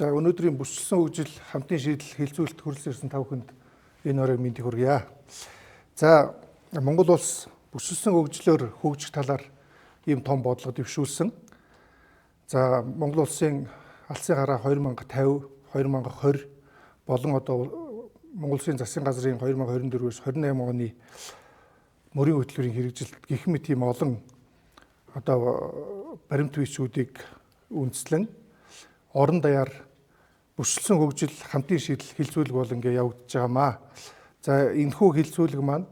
За өнөөдрийн бүсчилсэн хөгжил хамтын шийдэл хэлцүүлэлт хүрэлцэн ирсэн тав хүнд энэ оройг мэндийг хүргье. За Монгол улс бүсчилсэн хөгжлөөр хөгжих талаар ийм том бодлого дэвшүүлсэн. За Монгол улсын алсын гараа 2050, 2020 болон одоо Монгол улсын засгийн газрын 2024-өөс 28 оны мөрийн хөтөлбөрийн хэрэгжилт гэх мэт ийм олон одоо баримт бичүүдийг үндэслэн орон даяар бүсчилсэн хөгжил хамтын шийдэл хэлцүүлэг бол ингээ явагдаж байгаамаа. За энэхүү хэлцүүлэг маань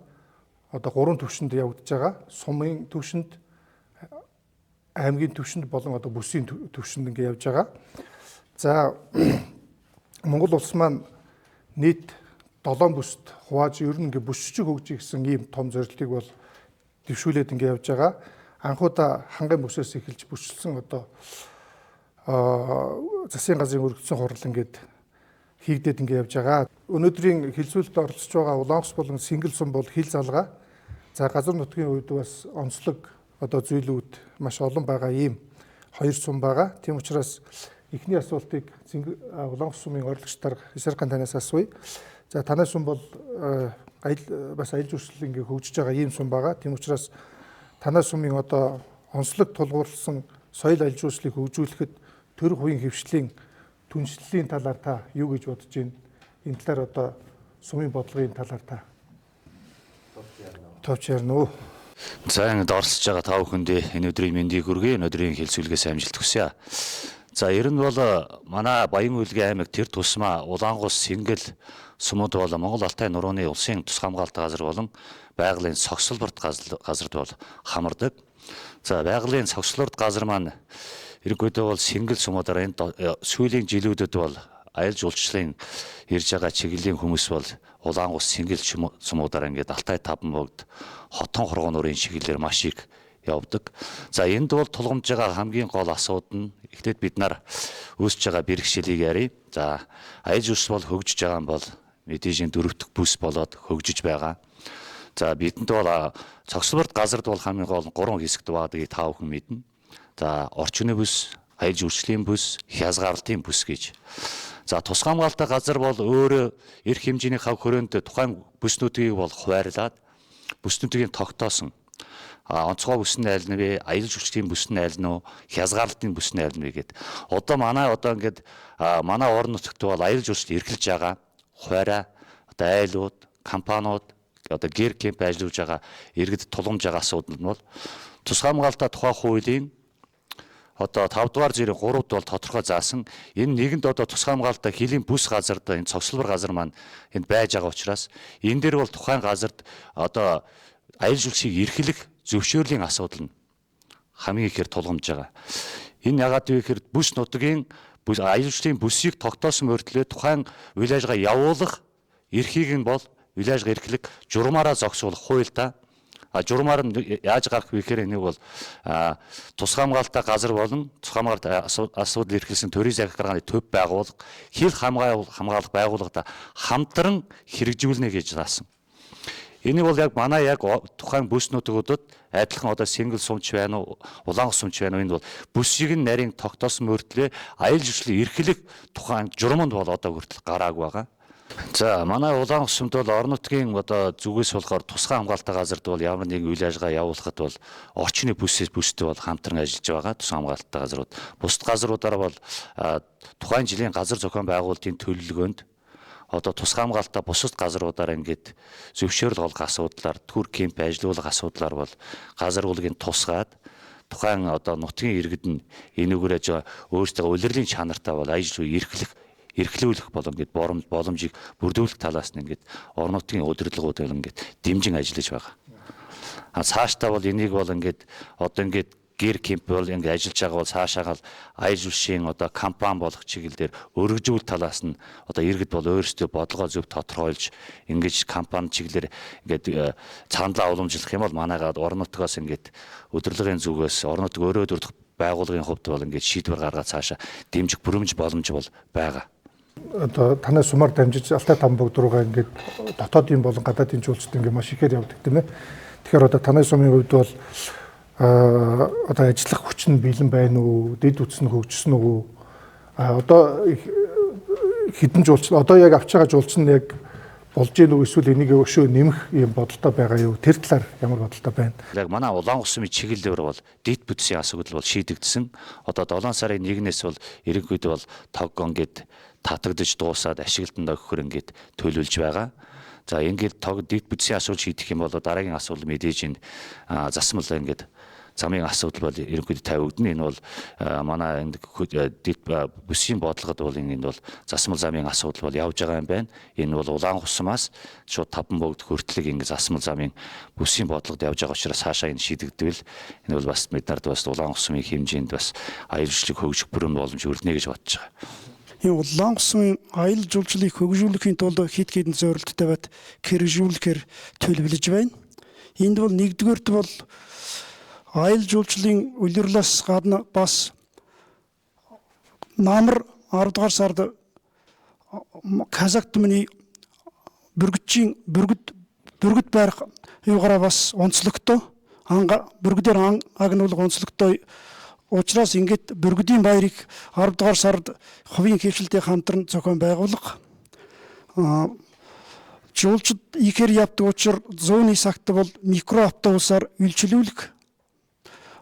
одоо 3 түвшинд явагдаж байгаа. Сумын түвшинд, аймгийн түвшинд болон одоо бүсийн түвшинд ингээ явж байгаа. За Монгол улс маань нийт 7 бүст хувааж ер нь ингээ бүсчиг хөгжих гэсэн ийм том зорилтыг бол дэвшүүлээд ингээ явж байгаа. Анхудаа хангайн бүсээс эхэлж бүсчилсэн одоо засгийн газрын өргөдсөн хурал ингээд хийгдээд ингээ явж байгаа. Өнөөдрийн хэлцүүлэлд оролцож байгаа Улаанус болон Сэнгэл сум бол хил залгаа. За газар нутгийн хувьд бас онцлог одоо зүйлүүд маш олон байгаа ийм 2 сум байгаа. Тийм учраас эхний асуултыг Улаанус сумын орлогч дарга Исархан танаас асууя. За танай сум бол бас аялал жуулчлал ингээ хөгжиж байгаа ийм сум байгаа. Тийм учраас танай сумын одоо онцлог тулгуурласан соёл аялал жуулчлалыг хөгжүүлэхэд төр хувийн хөвшлийн түншлэлийн талаар та юу гэж бодож байна? Энэ талаар одоо сумын бодлогын талаар та товч ярина уу? За ингээд оролцож байгаа тав хүндээ энэ өдрийн мэндийг хүргэе. Энэ өдрийн хэлцүүлгээс амжилт хүсье. За ер нь бол манай Баян Үйлгийн аймаг тэр тусмаа Улаангус, Сэнгэл сумууд бол Монгол Алтай нурууны улсын тус хамгаалалтын газар болон байгалийн цогцлборт газарт бол хамардаг. За байгалийн цогцлборт газар маань ерөнхийдөө бол Сэнгэл сумуудаар энэ сүүлийн жилүүдэд бол аялал жуулчлалын ирж байгаа чиглэлийн хүмүүс бол Улаангус, Сэнгэл сумуудаар ингээд Алтай таван богд хотон хоргоо нуурын чиглэлээр маш их явдаг. За энд бол тулгамж байгаа хамгийн гол асуудал нь эхлээд бид нар үүсэж байгаа бэрхшээлийг ярив. За аялал жуулчлал бол хөгжиж байгаа нь бол мэдээж дөрөвдөх бүс болоод хөгжиж байгаа. За бидэнд бол цогцлборт газарт бол хамгийн гол 3 хэсэгт байдгийг та бүхэн мэднэ. За орчин үеийн бүс, аялал жуулчлалын бүс, хязгаарлалтын бүс гэж. За тус хамгаалалтын газар бол өөрөө эрх хэмжээний хав хүрээнд тухайн бүснүүдийг бол хуваарлаад бүснүүдийн тогтоосон онцгой бүс нь аль нь вэ, аялал жуулчлалын бүс нь аль нь вэ, хязгаарлалтын бүс нь аль нь вэ гэд. Одоо ингээд манай орон нутагт бол аялал жуулчлал эрхэлж байгаа хуваараа одоо айлууд, компаниуд одоо гэр кемп ажиллаж байгаа иргэд тулгамж байгаа асуудал нь бол тус хамгаалалтаа тухай хуулийн одоо 5 дугаар зэрэг 3-д бол тодорхой заасан. Энэ нэгэнд одоо тус хамгаалалтаа хилийн бүс газарт энэ цогцлбор газар маань энд байж байгаа учраас энэ дээр бол тухайн газарт одоо аялал жуулчлалыг эрхлэх зөвшөөрлийн асуудал нь хамгийн ихээр тулгамж байгаа. Энэ ягаад вэ гэхээр бүс нутгийн аялал жуулчлалын бүсийг тогтоосон мөртлөө тухайн үйл ажиллагаа явуулах эрхийг нь бол үйл ажиллагаа эрхлэх журмаараа зогсуулах хуультай. Журмаар нь яаж гарах вэ гэхээр энийг бол тус хамгаалалтаа газар болон тус хамгаалалт асуудал эрхэлсэн төрийн захирал гаргааны төв байгууллага, хил хамгаалах байгууллагатай хамтран хэрэгжүүлнэ гэж заасан. Энийг бол яг манай яг тухайн бүс нутгуудад адилхан одоо Сэнгэл сумч байна уу, Улаангус сумч байна уу, энд бол бүсийг нь нарийн тогтоосон мөртлөө аялал жуулчлалыг эрхлэх тухайн журманд бол одоо хүртэл гараагүй байгаа. За манай Улаангус сумд бол орон нутгийн одоо зүгээс болохоор тусгай хамгаалалтын газарт бол ямар нэгэн үйл ажиллагаа явуулахад бол орчны бүстэй бол хамтран ажиллаж байгаа тусгай хамгаалалтын газрууд. Бусад газруудаар бол тухайн жилийн газар зохион байгуулалтын төлөвлөгөөнд одоо тусгай хамгаалалтаа бусад газруудаар ингээд зөвшөөрөл олгох асуудлаар төр кемп ажиллуулах асуудлаар бол газар бүлгийн тусгаад тухайн одоо нутгийн иргэд нь энүүгээр өөрсдөө улирлын чанартай бол аялал эрхлүүлэх болон ингээд боломжийг бүрдүүлэх талаас нь ингээд орон нутгийн удирдлагууд ингээд дэмжин ажиллаж байгаа. Цаашдаа бол энийг бол ингээд одоо ингээд гэр кемп бол ингээд ажиллаж байгаа бол цаашаагаал аялал жуулчлалын одоо компани болох чиглэлээр өргөжүүл талаас нь одоо иргэд бол өөрсдөө бодлогоо зөв тодорхойлж ингээд компани чиглэлээр ингээд цаандлаа уламжлах юм бол манайгаад орон нутгаас ингээд удирдлагын зүгээс орон нутаг өөрөө дөрөх байгууллагын хувьд бол ингээд шийдвэр гаргаад цаашаа дэмжих бүрэмж боломж бол байгаа. Одоо танай сумаар дамжиж Алтай таван богд руугаа ингээд дотоодын болон гадаадын жуулчид ингээд маш ихээр явдаг тийм ээ. Тэгэхээр одоо танай сумын хувьд бол одоо ажиллах хүч нь бэлэн байна уу? Дэд үтс нь хөгжсөн үү? Одоо хідэн жуулч одоо яг авч байгаа жуулч нь яг болж гин үү эсвэл энийг өшөө нэмэх юм бодолтой байгаа юу? Тэр талаар ямар бодолтой байна? Яг манай улаан усмын чиглэлээр бол дэд бүтцийн асуудал бол шийдэгдсэн. Одоо 7 сарын 1-ээс бол ерөнхийдөө бол тоггон гэд татагдж дуусаад ашиглалтанд өгөхөр ингээд төлөвлөж байгаа. За ингээд дэд бүтцийн асуудал шийдэх юм бол дараагийн асуудал мэдээж энэ засмал ингээд замын асуудал бол ерөнхийдөө тавигдана. Энэ бол манай дэд бүсийн бодлогод бол энэ бол засмал замын асуудал бол явж байгаа юм байна. Энэ бол улаан усмаас шууд таван богд хүртэлэг ингэ засмал замын бүсийн бодлогод явж байгаа учраас хаашаа энэ шийдэгдвэл энэ бол бас бид нарт бас улаан усмын хэмжээнд бас аюул жуулчлалыг хөгжих бүрэн боломж өрнө гэж бодож байгаа. Энэ улаан усмын аюул жуулчлалыг хөгжүүлэхийн тулд хэд хэдэн зорилттой бат хэрэгжүүлэхээр төлөвлөж байна. Энд бол нэгдүгээрт бол аюул жуулчлалын улирлаас гадна бас намар 10 дугаар сард Казактмны бүргэд байрах юугаараа бас онцлогтой бүргдээр агнуулга онцлогтой учраас ингээд бүргэдийн баярыг 10 дугаар сард хувийн хөвшилтэй хамтран зохион байгуулах жуулчид ихээр явдаг учраас 100-ны цагт бол микроавтобусаар үйлчлүүлэх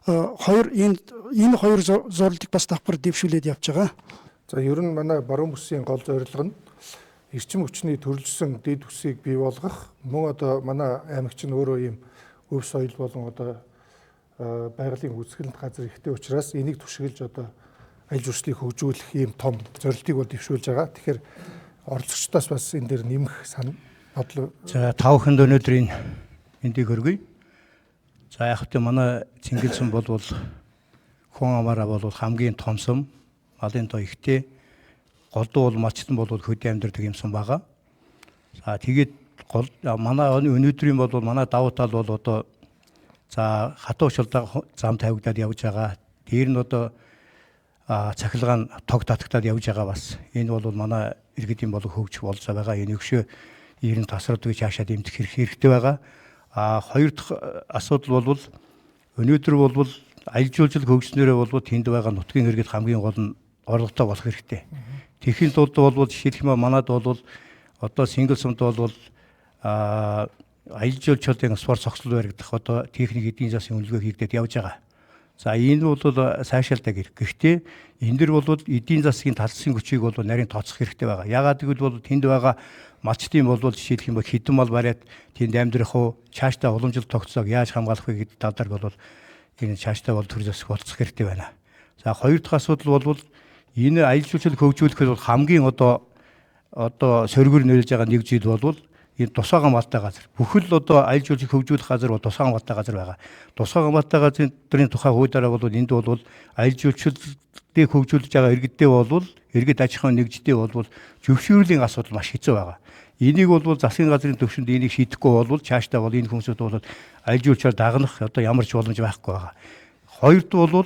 энэ хоёр зорилтыг бас давхар дэвшүүлээд явж байгаа. За ер нь манай баруун бүсийн гол зорилго нь эрчим хүчний төрөлжсөн дэд бүсийг бий болгох. Мөн одоо манай аймагч нь өөрөө ийм өв соёл болон одоо байгалийн үзэсгэлэнт газар ихтэй учраас энийг түшиглэж одоо аюул жуулчлалыг хөгжүүлэх ийм том зорилтыг бол дэвшүүлж байгаа. Тэгэхээр оролцогчдоос бас энэ дээр нэмэх бодлоо. За тав хүнд өнөөдрийн эндийг хөргөе. За яг хэвтэ манай Цэнгэл сум бол хүн амаараа бол хамгийн том сум, малын тоо ихтэй, голдуу бол малчлан бол хөдөө амьдардаг юм сум байгаа. За тэгээд манай өнөөдрийн бол манай давуу тал бол одоо за хатуу шилдэг зам тавигдаад явж байгаа. Тэр нь одоо цахилгаан тог татагтаад явж байгаа бас. Энэ бол манай иргэдийн бол хөгжих болж байгаа. Энэ өгшөө ер нь тасралдаг чаашаа дэмжих хэрэгтэй байгаа. Хоёр дахь асуудал бол өнөөдөр бол аюул жуулчлал хөгжснөөрөө бол тэнд байгаа нутгийн иргэд хамгийн гол нь орлоготой болох хэрэгтэй. Тэхийн тулд бол жишээлх юм манад бол одоо Цэнгэл сумд бол аюул жуулчлалын спорт цогцлол баригдах одоо техник эдийн засгийн үнэлгээ хийгдээд явж байгаа. За энэ бол сайшаалдаг хэрэг. Гэхдээ энэ дэр бол эдийн засгийн талсын хүчийг бол нарийн тооцох хэрэгтэй байгаа. Ягаад гэвэл тэнд байгаа малчдын бол жишээлх юм хэдэн мал бариад тэнд амьдрах уу, чааштай уламжлалт тогтцоог яаж хамгаалах вэ гэдэг талаар бол энэ чааштай бол төр засаг болцох хэрэгтэй байна. За хоёр дахь асуудал бол энэ аюул жуулчлалыг хөгжүүлэхэд бол хамгийн одоо сөргөр нөлөөлж байгаа нэг зүйл бол энэ тусгай хамгаалалттай газар. Бүхэл одоо аюул жуулчлалыг хөгжүүлэх газар бол тусгай хамгаалалттай газар байгаа. Тусгай хамгаалалттай газрын тухай хуулиараа бол энд бол аюул жуулчлалыг хөгжүүлж байгаа иргэдтэй бол иргэд аж ахуйн нэгжтэй бол зөвшөөрлийн асуудал маш хэцүү байгаа. Энийг бол засгийн газрын төвшөнд энийг шийдэхгүй бол цаашдаа бол энэ хүмүүсүүд бол аюул жуулчлал дагнах одоо ямар ч боломж байхгүй байгаа. Хоёрд бол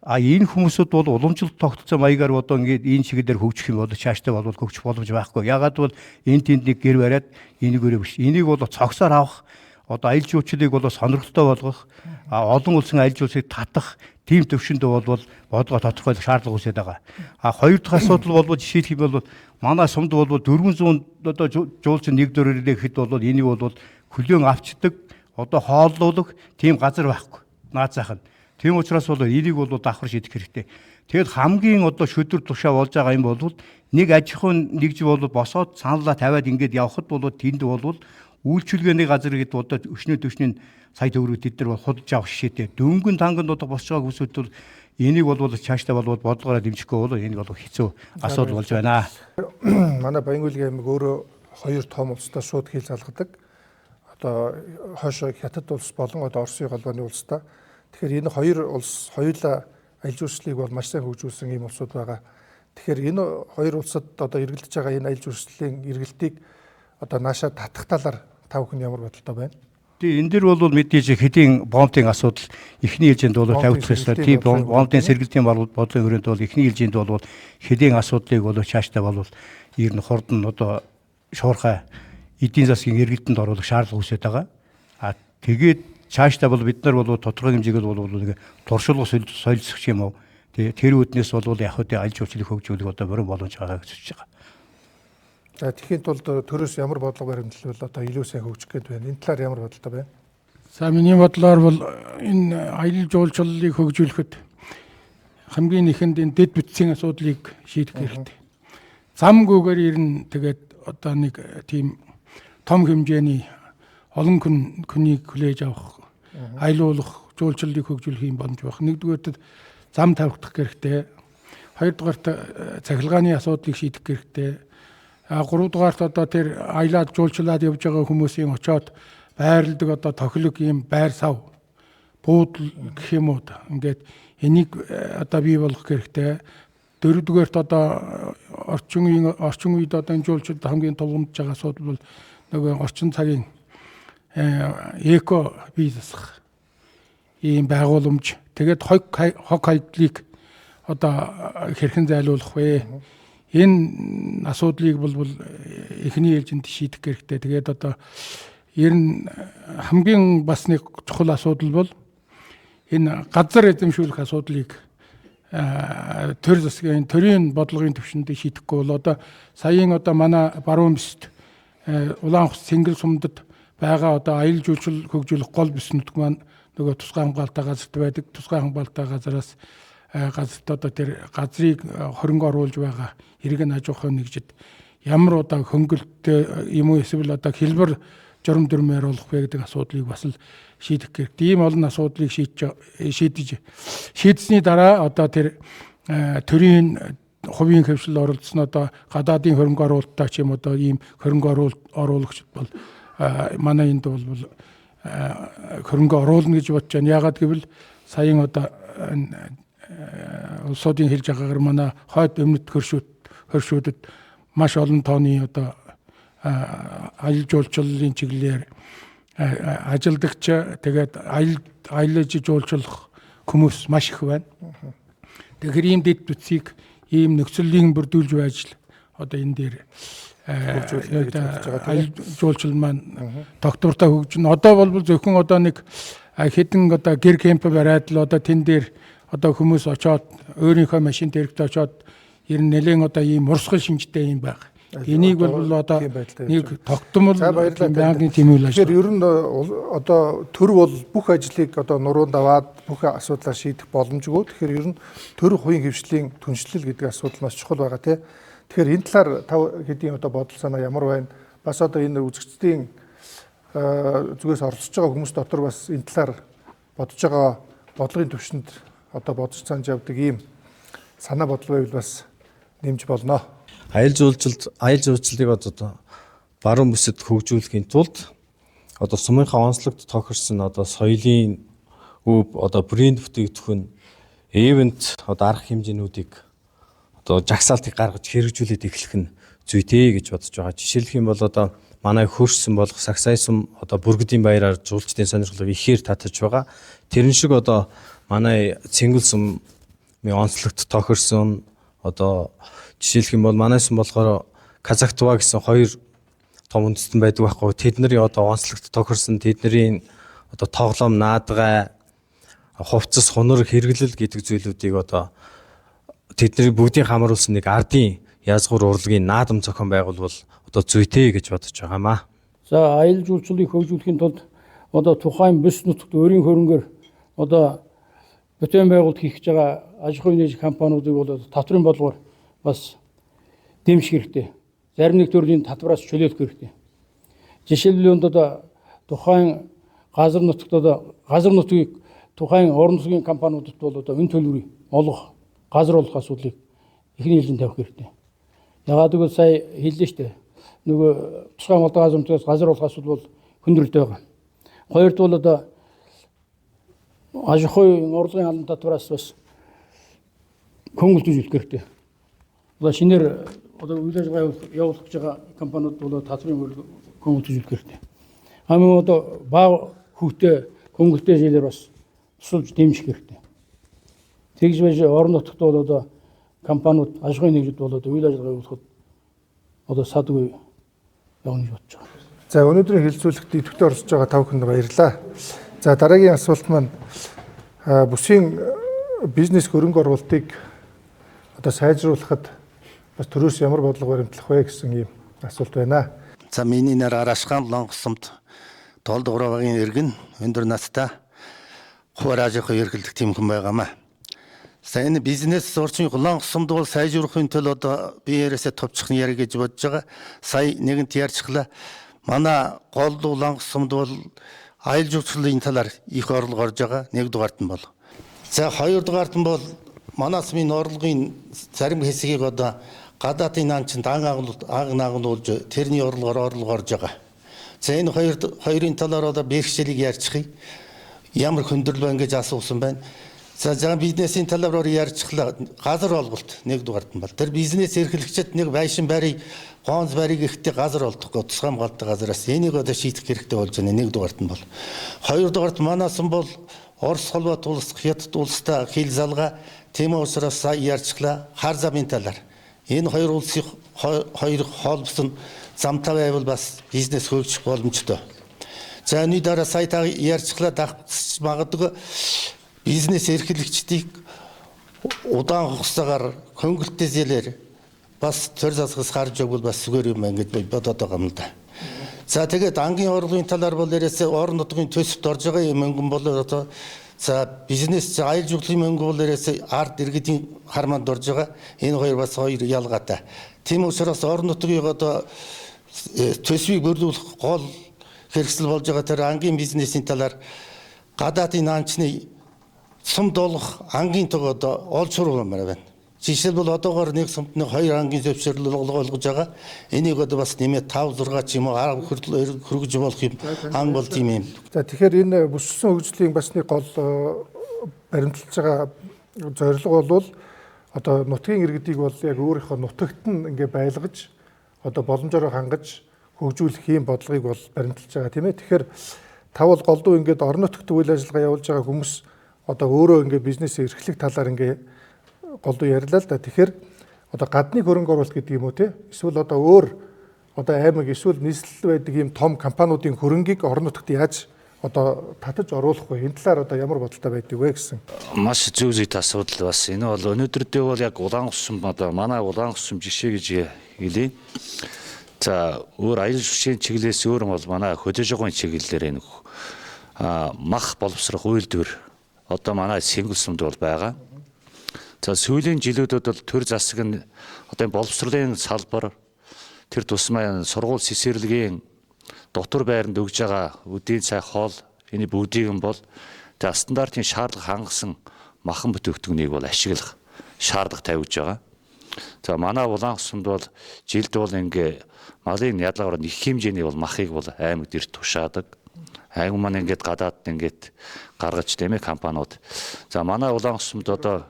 энэ хүмүүсүүд бол уламжлалт тогтолцоо маягаар одоо ингээд энэ чиглэлээр хөгжих юм бол цаашдаа бол хөгжих боломж байхгүй. Ягаад бол энэ тэнд нэг гэр бариад энийг өрөө биш. Энийг бол цогсоор авах одоо аюул жуулчлалыг бол сонирхолтой болгох олон улсын аюул жуулчлалыг татах тийм төвшөнд бол бодлого тодорхойлох шаардлага үүсээд байгаа. Хоёр дахь асуудал бол жишээлх юм бол манай сумд бол 400 одоо жуулчин нэг дөрөөр ирэхэд бол энийг бол хөлөөн авчдаг одоо хооллуулах тийм газар байхгүй. Наацаах нь. Тийм учраас бол энийг бол давхар шийдэх хэрэгтэй. Тэгэд хамгийн одоо шүдэр тушаа болж байгаа юм бол нэг аж ахуйн нэгж бол босоод саналаа тавиад ингээд явхад бол тэнд бол үйлчилгээний газар гэдэг одоо өшнөө төвшний сая төгрөг тэд нар худалдаж авах шишээтэй. Дөнгөн танганд одоо босч байгаа хүмүүсүүд бол энийг бол цаашдаа бол бодлогоор дэмжихгүй бол энийг бол хэцүү асуудал болж байна. Манай Баянгүйлийн аймаг өөрөө хоёр том улстай шууд хил залгадаг. Одоо хойшоо Хятад улс болон одоо Оросын холбооны улстай. Тэгэхээр энэ хоёр улс хоёулаа аюул жуулчлалыг бол маш сайн хөгжүүлсэн ийм улсууд байгаа. Тэгэхээр энэ хоёр улсад одоо эргэлдэж байгаа энэ аюул жуулчлалын эргэлтийг одоо наашаа татах талаар тав хүн ямар бодолтой байна? Тэгээ энэ дэр бол мэдээж хэдийн бомбын асуудал эхний ээлжинд бол тавигдах ёстой. Тийм бомбын сэргэлтийн бодлогын хүрээнд бол эхний ээлжинд бол хэдийн асуудлыг бол цаашдаа бол ер нь хурдан одоо шуурхай эдийн засгийн эргэлтэнд оруулах шаардлага үүсэж байгаа. Тэгээд цаашдаа бол бид нар бол тодорхой хэмжээгээр бол нэг туршилгах солилцох юм уу? Тэр үүднээс бол яг хөдөө аюул жуулчлалыг хөгжүүлэх одоо бүрэн боломж байгаа гэж үзэж байгаа. За тэгэхээр тулд төрөөс ямар бодлого баримтлал одоо илүү сайн хөгжих гээд байна. Энэ талаар ямар бодолтой байна? За миний бодлоор бол энэ аялал жуулчлалыг хөгжүүлэхэд хамгийн ихэнд энэ дэд бүтцийн асуудлыг шийдэх хэрэгтэй. Замгүйгээр ирнэ тэгээд одоо нэг тийм том хэмжээний олон хүнийг хүлээж авах, аялуулах, жуулчлалыг хөгжүүлэх юм боломж байх. Нэгдүгээрт зам тавигдах хэрэгтэй. Хоёрдугаарт цахилгааны асуудлыг шийдэх хэрэгтэй. Гуравдугаарт одоо тэр аялаад жуулчлаад явж байгаа хүмүүсийн очоод байрладаг одоо тохилог ийм байр сав буудал гэх юм уу ингээд энийг одоо бий болгох хэрэгтэй. Дөрөвдүгээрт одоо орчин үед одоо энэ жуулчлалд хамгийн тулгамдж байгаа асуудал бол нөгөө орчин цагийн эко бий засах ийм байгууламж. Тэгээд хог хайдлыг одоо хэрхэн зайлуулах вэ? Энэ асуудлыг бол эхний ээлжинд шийдэх хэрэгтэй. Тэгээд одоо ер нь хамгийн бас нэг чухал асуудал бол энэ газар эзэмшүүлэх асуудлыг төр засгийн төрийн бодлогын түвшинд шийдэхгүй бол одоо саяын одоо манай баруун бэст Улаанхус Цэнгэл сумдад байгаа одоо аялал жуулчлал хөгжүүлэх гол бүс нутг маань нөгөө тусгай хамгаалалтаа газарт байдаг. Тусгай хамгаалалтаа газараас газарт одоо тэр газрыг хөрөнгө оруулж байгаа иргэн аж ахуйн нэгжид ямар одоо хөнгөлөлттэй юм уу эсвэл одоо хэлбэр журам дүрмээр олох вэ гэдэг асуудлыг бас л шийдэх хэрэгтэй. Ийм олон асуудлыг шийдсэний дараа одоо тэр төрийн хувийн хөвшил оролцсон одоо гадаадын хөрөнгө оруулалттай ч юм одоо ийм хөрөнгө оруулагчд бол манай энд бол хөрөнгө оруулна гэж бодож байна. Яагаад гэвэл саяын одоо улсуудын хэлж байгаагаар манай хойд өмнөд хөршүүдэд маш олон тооны одоо аялал жуулчлалын чиглэлээр ажилдагч тэгээд аялаж жуулчлах хүмүүс маш их байна. Тэгэхээр ийм дэд бүтцийг ийм нөхцөлийн бүрдүүлж байж л одоо энэ дээр аялал жуулчлал маань тогтвортой хөгжинэ. Одоо бол зөвхөн одоо нэг хэдэн одоо гэр кемп бариад л одоо тэн дээр одоо хүмүүс очоод өөрийнхөө машин дээрээ очоод ер нь нэлээд одоо ийм урсгал шинжтэй юм байна. Энийг бол одоо нэг тогтмол байнгын тэмүүлэл ажил. Тэгэхээр ер нь одоо төр бол бүх ажлыг одоо нуруунд аваад бүх асуудлаа шийдэх боломжгүй. Тэгэхээр ер нь төр хувийн хвшлийн түншлэл гэдэг асуудал маш чухал байгаа тийм. Тэгэхээр энэ талаар тав хэдийн одоо бодол санаа ямар байна? Бас одоо энэ үзэгчдийн зүгээс оролцож байгаа хүмүүс дотор бас энэ талаар бодож байгаа бодлогын төвшөнд одоо бодож санаж явдаг ийм санаа бодол байвал бас нэмж болно. Аялал жуулчлалыг одоо баруун бүсэд хөгжүүлэхийн тулд одоо сумынхаа онцлогт тохирсон одоо соёлын өв одоо брэнд бүтээгдэхүүн ивент одоо арга хэмжээнүүдийг одоо жагсаалтыг гаргаж хэрэгжүүлээд эхлэх нь зүйтэй гэж бодож байгаа. Жишээлх юм бол одоо манай хөршсөн болох Сагсай сум одоо бүргэдийн баяраар жуулчдын сонирхлыг ихээр татаж байгаа. Тэрэн шиг одоо манай Цэнгэл сумын онцлогт тохирсон одоо жишээлх юм бол манай сум болохоор Казактува гэсэн хоёр том үндэстэн байдаг байхгүй. Тэдний одоо онцлогт тохирсон тэдний одоо тоглоом, наадгай, хувцас, хунар хэрэглэл гэдэг зүйлүүдийг одоо тэдний бүгдийг хамруулсан нэг ардын язгуур урлагийн наадам зохион байгуулбал одоо зүйтэй гэж бодож байгаамаа. За аялал жуулчлалыг хөгжүүлэхийн тулд одоо тухайн бүс нутагт өөрийн хөрөнгөөр одоо бүтээн байгуулалт хийх гэж байгаа аж ахуйн нэгж компаниудыг бол татврын бодлогоор бас дэмжих хэрэгтэй. Зарим нэг төрлийн татвараас чөлөөлөх хэрэгтэй. Жишээлбэл одоо тухайн газар нутгийг тухайн орон нутгийн компаниудад бол одоо энэ төлбөрийг олох, газар олох асуудлыг эхний ээлжинд тавих хэрэгтэй. Ягаад гэвэл сая хэллээ шүү дээ. Нөгөө тусгай хамгаалалтын газар нутгаас газар олох асуудал бол хүндрэлтэй байгаа. Хоёрт бол одоо аж ахуйн орлогын албан татвараас бас хөнгөлт үзүүлэх хэрэгтэй. Одоо шинээр одоо үйл ажиллагаа явуулах гэж байгаа компаниуд бол татврын хөнгөлт үзүүлэх хэрэгтэй. Хамгийн одоо бага хөвгтэй хөнгөлтэй зээлээр бас тусалж дэмжих хэрэгтэй. Тэгж байж орон нутагт бол одоо компаниуд аж ахуйн нэгжид бол одоо үйл ажиллагаа явуулахад одоо садгүй явна гэж бодож байгаа. За өнөөдрийн хэлэлцүүлэгт идэвхтэй оролцож байгаа тав хүнд баярлалаа. За дараагийн асуулт маань бүсийн бизнес хөрөнгө оруулалтыг одоо сайжруулахад бас төрөөс ямар бодлого баримтлах вэ гэсэн ийм асуулт байна. За миний нэр Арашхан Лонгосомт Толдгоровын иргэн өндөр настай хуваар аж ахуй эрхлэх тийм хүн байгаамаа. За энэ бизнес орчин Лонгосомд бол сайжруулахын төлөө одоо би ярээсээ товчхон ярих гэж бодож байгаа. Сая нэгэнт ярьчихлаа. Манай голдуу Лонгосомд бол аялал жуулчлалын талаар их орлого орж байгаа. Нэгдүгээрт нь бол. За хоёрдугаарт нь бол манаас минь орлогын зарим хэсгийг одоо гадаадын наанчинд агнаагуулж тэрний орлого орж байгаа. За энэ хоёрын талаар одоо бэрхшээлийг ярьчихъя. Ямар хөндрөл байна гэж асуусан байна. За бизнесийн талаар ярьчихлаа. Газар олголт нэгдүгээрт нь бол. Тэр бизнес эрхлэгчид нэг байшин барыг, гонц барыг ихтэй газар олдохгүй тусгай хамгаалалттай газараас энийг одоо шийдэх хэрэгтэй болж байна. Нэгдүгээрт нь бол. Хоёрдугаарт манаас нь бол Орос холбоот улс, Хятад улстай хил залгаа тийм учраас ярьчихлаа. Хар замын талаар. Энэ хоёр улсын хоёр холбосон замтай байвал бас бизнес хөгжих боломжтой. За энэ дараа сая ярьчихлаа дагч магадгүй бизнес эрхлэгчдийг удаан хугацаагаар хөнгөлөлттэй зээлээр бас төр засгаас харж өгвөл бас зүгээр юм байна гэж бодоод байгаа юм да. За тэгээд ангийн орлогын талаар бол ярээсээ орон нутгийн төсөвт орж байгаа юм мөнгөн бол одоо за бизнес аялал жуулчлалын мөнгө бол ярээсээ ард иргэдийн харманд орж байгаа. Энэ хоёр бас хоёр ялгаатай. Тийм учраас орон нутгийн одоо төсвийг бүрдүүлэх гол хэрэгсэл болж байгаа тэр ангийн бизнесийн талаар гадаадын наанчны сум долох ангийн тог одоо олж сурвалмаар байна. Жишээлбэл одоогоор нэг сумд нэг хоёр ангийн зөвшөөрлөг олгож байгаа. Энийг одоо бас нэмээд 5 6 ч юм уу 10 хүргэж болох юм анги бол тийм юм. За тэгэхээр энэ бүсэлсэн хөгжлийн бас нэг гол баримталж байгаа зорилго бол одоо нутгийн иргэдийг бол яг өөрийнхөө нутагт нь ингээ байлгаж одоо боломжоор хангаж хөгжүүлэх юм бодлогыг бол баримталж байгаа тийм ээ. Тэгэхээр тавал голдуу ингээд орон нутагт үйл ажиллагаа явуулж байгаа хүмүүс одоо өөрөө ингээ бизнес эрхлэх талаар ингээ голдуу ярьлаа л да. Тэгэхээр одоо гадны хөрөнгө оруулалт гэдэг юм уу те? Эсвэл одоо өөр одоо аймаг эсвэл нийслэл байдаг ийм том компаниудын хөрөнгийг орон нутагт яаж одоо татаж оруулах вэ? Энэ талаар одоо ямар бодолтой байдаг вэ гэсэн. Маш зөв асуудал бас энэ бол өнөөдрдөө бол яг улаан усум одоо манай улаан усум жишээ гэж хэлье. За өөр аялал жуулчлалын чиглэлээс өөр бол манай хөдөөжгөөний чиглэлээр энэ мах боловсрох үйлдвэр одоо манай Сэнгэл сумд бол байгаа. За сүүлийн жилүүдэд бол төр засаг нь одоо боловсролын салбар тэр тусмаа сургууль цэцэрлэгийн дотор байранд өгж байгаа үдийн цай хоол энэ бүгдийг нь бол тэр стандартын шаардлага хангасан махан бүтээгдэхүүнийг бол ашиглах шаардлага тавьж байгаа. За манай улаан усумд бол жилд бол ингээ малын ядлагаар их хэмжээний бол махыг бол аймагт ирт тушаадаг. Аймаг маань ингээд гадаад ингээд гаргаж тийм ээ компаниуд. За манай улаан усумд одоо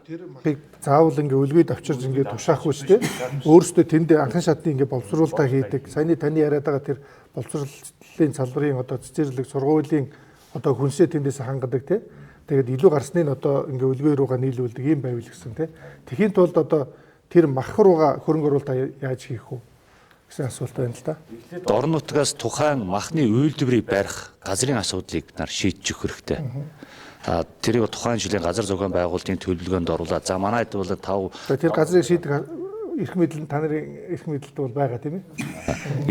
заавал ингээ үлгүйд авчирж ингээ тушаахгүй ч тийм өөрөөсөө тэнд анхан шатны ингээ боловсруулалтаа хийдэг. Саяны таны яриад байгаа тэр боловсруулалтын салбарын одоо цэцэрлэг сургуулийн одоо хүнсээ тэндээс хангадаг тийм. Тэгээд илүү гарсныг одоо ингээ үлгүй руугаа нийлүүлдэг юм байвал гэсэн тийм. Тэхийн тулд одоо тэр мах руугаа хөрөнгө оруулалтаа яаж хийх вэ гэсэн асуулт байна л да. орон нутгаас тухайн махны үйлдвэрийг барих газрын асуудлыг нар шийдэж өгөх хэрэгтэй. Тэрийг тухайн жилийн газар зохион байгуулалтын төлөвлөгөөнд оруулаад за манайд бол 5 тэр газрыг шийдэх эрх мэдэл та нарын эрх мэдэлд бол байгаа тийм ээ.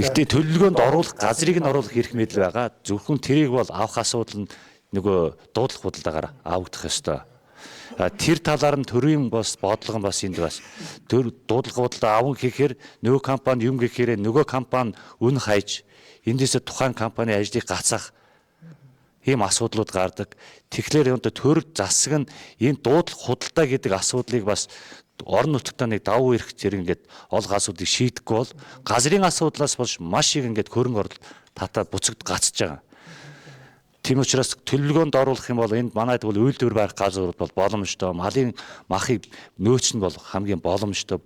Гэхдээ төлөвлөгөөнд оруулах газрыг нь оруулах эрх мэдэл байгаа. Зөвхөн тэрийг бол авах асуудал нь нөгөө дуудлах бодлогоор авагдах ёстой. Тэр талаар нь төрийн бас бодлого бас энд бас төр дуудлага бодлого аван гэхээр нөгөө компани юм гэхээр нөгөө компани үн хайж эндээсээ тухайн компани ажлыг гацаах ийм асуудлууд гардаг. Тэгэхээр энэ төр засаг нь энэ дуудлага худалдаа гэдэг асуудлыг бас орон нутгатаа нэг давуу эрх зэрэг ингээд олох асуудлыг шийдэхгүй бол газрын асуудлаас болж маш их ингээд хөрөнгө оруулалт татаад буцагд гацж байгаа. Тийм учраас төлөвлөгөөнд оруулах юм бол энд манайд бол үйлдвэр барих газар бол боломжтой. Малын махыг нөөц нь бол хамгийн боломжтой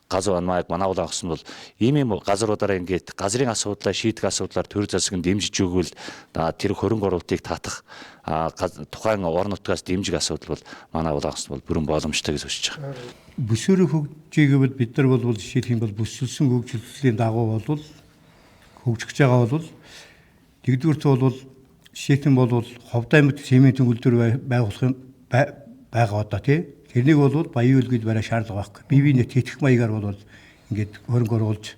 газар манай улаан усум бол ийм газруудаараа ингээд газрын асуудлаа шийдэх асуудлаар төр засаг нь дэмжиж өгвөл тэр хөрөнгө оруулалтыг татах тухайн орон нутгаас дэмжих асуудал бол манай улаан усум бол бүрэн боломжтой гэж үзэж байгаа. Бүсүүрийн хөгжиж гэвэл бид нар бол жишээлх юм бол бүсэлсэн хөгжлийн дагуу бол хөгжиж байгаа бол нэгдүгээрт бол жишээлх юм бол Ховд аймагт цементийн үйлдвэр байгуулах юм байгаа одоо тий. Тэрнийг бол баян үлгийд барай шаардлага байхгүй. Бие биенээ тэтгэх маягаар бол ингээд хөрөнгө оруулж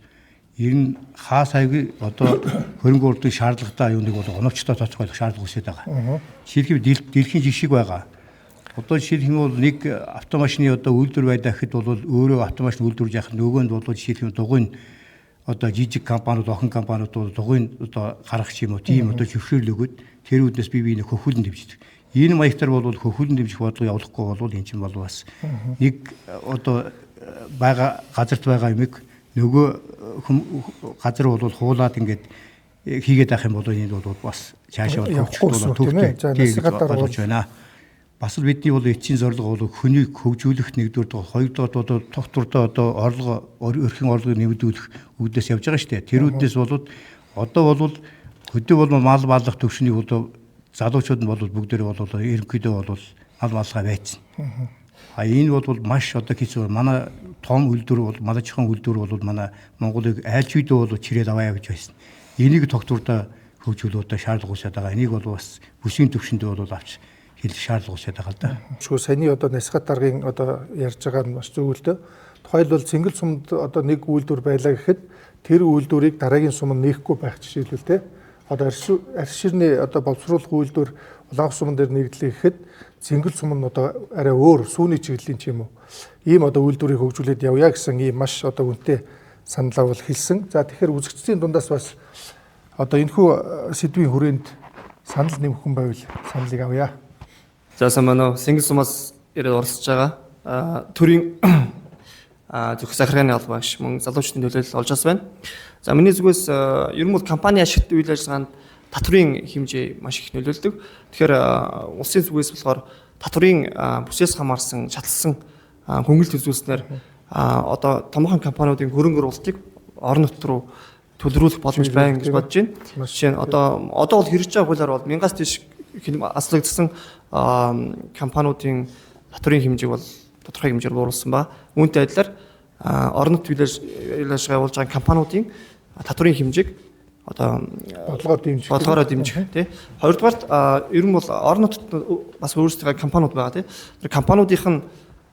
ер нь хаа сайгүй одоо хөрөнгө оруулалтын шаардлагатай юуныг бол оновчтой тодорхойлох шаардлага үүсэж байгаа. Жишээлбэл дэлхийн жишг байгаа. Одоо жишээлх юм бол нэг автомашины одоо үйлдвэр байдаг гэхэд бол өөрөө автомашин үйлдвэрж яхад нөгөөнд бол жишээлх юм дугуйн одоо жижиг компаниуд, охин компаниуд бол дугуйн одоо гаргах юм уу тийм одоо зөвшөөрөл өгöd тэр үүднээс бие биенээ хөхүүлэн дэмждэг. Энэ маягтар бол хөхүүлэн дэмжих бодлого явуулахгүй бол эн чинь бол бас нэг одоо байгаа газарт байгаа юмыг нөгөө газар бол хуулаад ингээд хийгээд авах юм бол энэ бол бас цаашаа хөгжих төвтэй байна. Бас л бидний бол эцсийн зорилго бол хүнийг хөгжүүлэх нэгдүгээр, хоёрдугаар одоо тогтвортой одоо өрхийн орлогыг нэмэгдүүлэх үүднээс явж байгаа шүү дээ. Тэр үүднээс бол одоо бол хөдөө бол мал баллах төвшний бол залуучууд нь бол бүгдээр бол ерөнхийдөө бол мал балгаа байцсан. Энэ бол маш одоо хэцүү. Манай том үйлдвэр бол малажхан үйлдвэр бол манай Монголыг айлч үйдөө бол чирээд аваа гэж байсан. Энийг тогтвортой хөгжүүлэлтөд шаардлага үүсэж байгаа. Энийг бол бас бүсгийн төвшөндөө бол авч хэлэх шаардлага үүсэж байгаа л да. Шгүй саяны одоо насгат даргын одоо ярьж байгаа нь маш зөв л дээ. Тухайлбал цэнгэл сумд одоо нэг үйлдвэр байлаа гэхэд тэр үйлдвэрийг дараагийн сумд нээхгүй байх жишээлбэл те. Одоо арьс ширний одоо боловсруулах үйлдвэр Улаанх суман дээр нэгдлээ гэхэд цэнгэл сум нь одоо арай өөр сүүний чиглэлийн ч юм уу. Ийм одоо үйлдвэрийг хөгжүүлээд явъя гэсэн ийм маш одоо үнэтэй саналаа бол хэлсэн. За тэгэхээр үзэгчдийн дундаас бас одоо энэхүү сэдвийн хүрээнд санал нэмэх хүн байвал саналыг авъя. За сайн байна уу. Цэнгэл сумаас ирээд оролцож байгаа төрийн зөвхөн захиргааны албан багш мөн залуучдын төлөөлөл олж бас байна. За миний зүгээс ер нь бол компани ашигт үйл ажиллагаанд татврын хэмжээ маш их нөлөөлдөг. Тэгэхээр улсын зүгээс болохоор татврын бүсээс хамаарсан шатлсан хөнгөлөлт үзүүлснээр одоо томоохон компаниудын хөрөнгө оруулалтыг орон нутг руу төлрүүлэх боломж байна гэж бодож байна. Жишээ нь одоо бол хэрэгж байгаа хуулиар бол 1000-аас дээш аслагдсан компаниудын татврын хэмжээг бол тодорхой хэмжээр бууруулсан ба үүнтэй адилаар орон нутг үйл ажиллагаа явуулж байгаа компаниудын татврын хэмжээг одоо бодлогоор дэмжих тий. Хоёрдугаарт ер нь бол орон нутгад бас өөрсдөө компаниуд байгаа тий. Тэр компаниудынх нь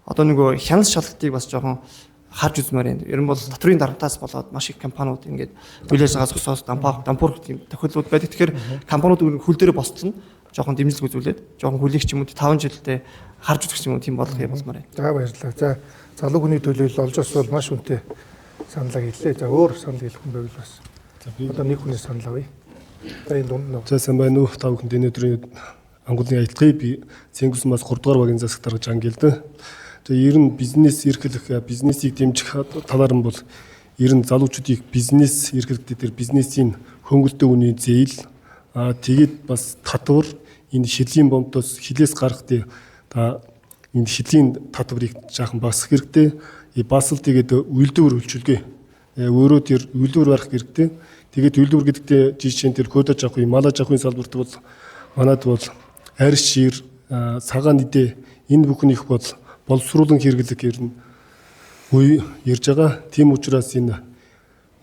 одоо нөгөө хяналт шалгалтыг бас жоохон харж үзмээр юм. Ер нь бол татврын дарамтаас болоод маш их компаниуд ингээд үйл ажиллагаа зогсоос дампуурах тийм тохиолдлууд байдаг. Тэгэхээр компаниуд хөл дээрээ босцсон жоохон дэмжлэг үзүүлээд жоохон хөлийг ч юм уу 5 жилдээ харж үзэх юм уу тийм бодлого болмоор байна. За баярлалаа. За залуу хүний төлөөлөл олж бас бол маш үнэтэй саналаа хэллээ. За өөр санал хэлэх хүн байвал бас одоо нэг хүний санал авъя. За энэ дунд нь. За сайн байна уу? Та бүхэнд энэ өдрийн ангуулын аялалгыг би Цэнгэл сумаас 3 дугаар багийн засагт даргаж ангилсан. За ер нь бизнес эрхлэх, бизнесийг дэмжих талаар нь бол ер нь залуучуудыг бизнес эрхлэлтээр бизнесийн хөнгөлөлтөө үнийн зээл тэгээд бас татвар энэ шилийн бомтоос хилээс гарах дээ та энэ шилийн татварыг жаахан багасгах хэрэгтэй. Бас л тэгээд үйлдвэр хөлчилгээ өөрөө тэр үйлдвэр барах хэрэгтэй. Тэгээд үйлдвэр гэдэгтээ жишээ нь тэр кодаж авах юм, малаж авахын салбарт бол манад бол арьс шир, цагаан идэ энэ бүхэн их бол боловсруулан хэрэглэх ер нь ярьж байгаа. Тийм учраас энэ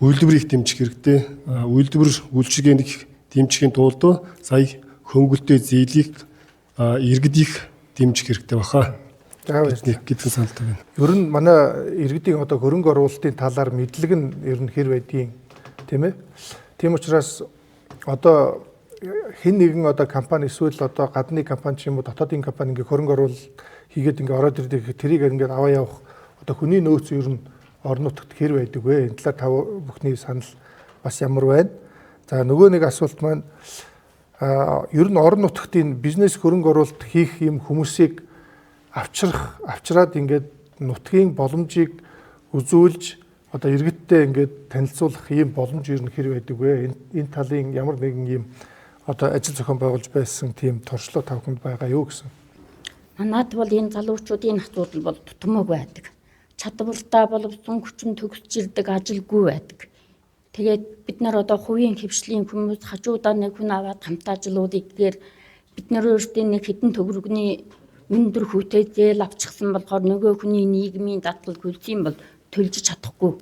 үйлдвэрийг дэмжих хэрэгтэй. Үйлдвэр үйлчилгээний дэмжихийн тулд сая хөнгөлтэй зээлийг иргэдийг дэмжих хэрэгтэй баха. За баярлалаа. Гэдгийг саналтай байна. Ер нь манай иргэдийн одоо хөрөнгө оруулалтын талаар мэдлэг нь ер нь хэр байдгийг тийм ээ. Тийм учраас одоо хэн нэгэн одоо компани эсвэл одоо гадны компани ч юм уу дотоодын компани ингээ хөрөнгө оруулалт хийгээд ингээ ороод ирдэг тэрийг ингээ аваа явах одоо хүний нөөц ер нь орон нутагт хэр байдаг вэ? Энэ талаар та бүхний санал бас ямар байна? За нөгөө нэг асуулт маань ер нь орон нутагт энэ бизнес хөрөнгө оруулалт хийх юм хүмүүсийг авчраад ингээд нутгийн боломжийг үзүүлж одоо иргэдтэй ингээд танилцуулах ийм боломж ер нь хэр байдаг вэ? Энэ талын ямар нэгэн ийм одоо ажил зохион байгуулж байсан тийм туршлага та бүхэнд байгаа юу гэсэн. Манайд бол энэ залуучуудын асуудал бол тутамаг байдаг. Чадвартай боловсон хүчин төгсөж ирдэг ажилгүй байдаг. Тэгээд бид нар одоо хувийн хөвшлийн хүмүүс хажуудаа нэг хүн аваад хамтаа ажилуулъя гэхээр бид нар өөрсдөө нэг хэдэн төгрөгний өндөр хүүтэй зээл авчихсан болохоор нөгөө хүний нийгмийн дадлал хөлсийн бол төлж чадахгүй.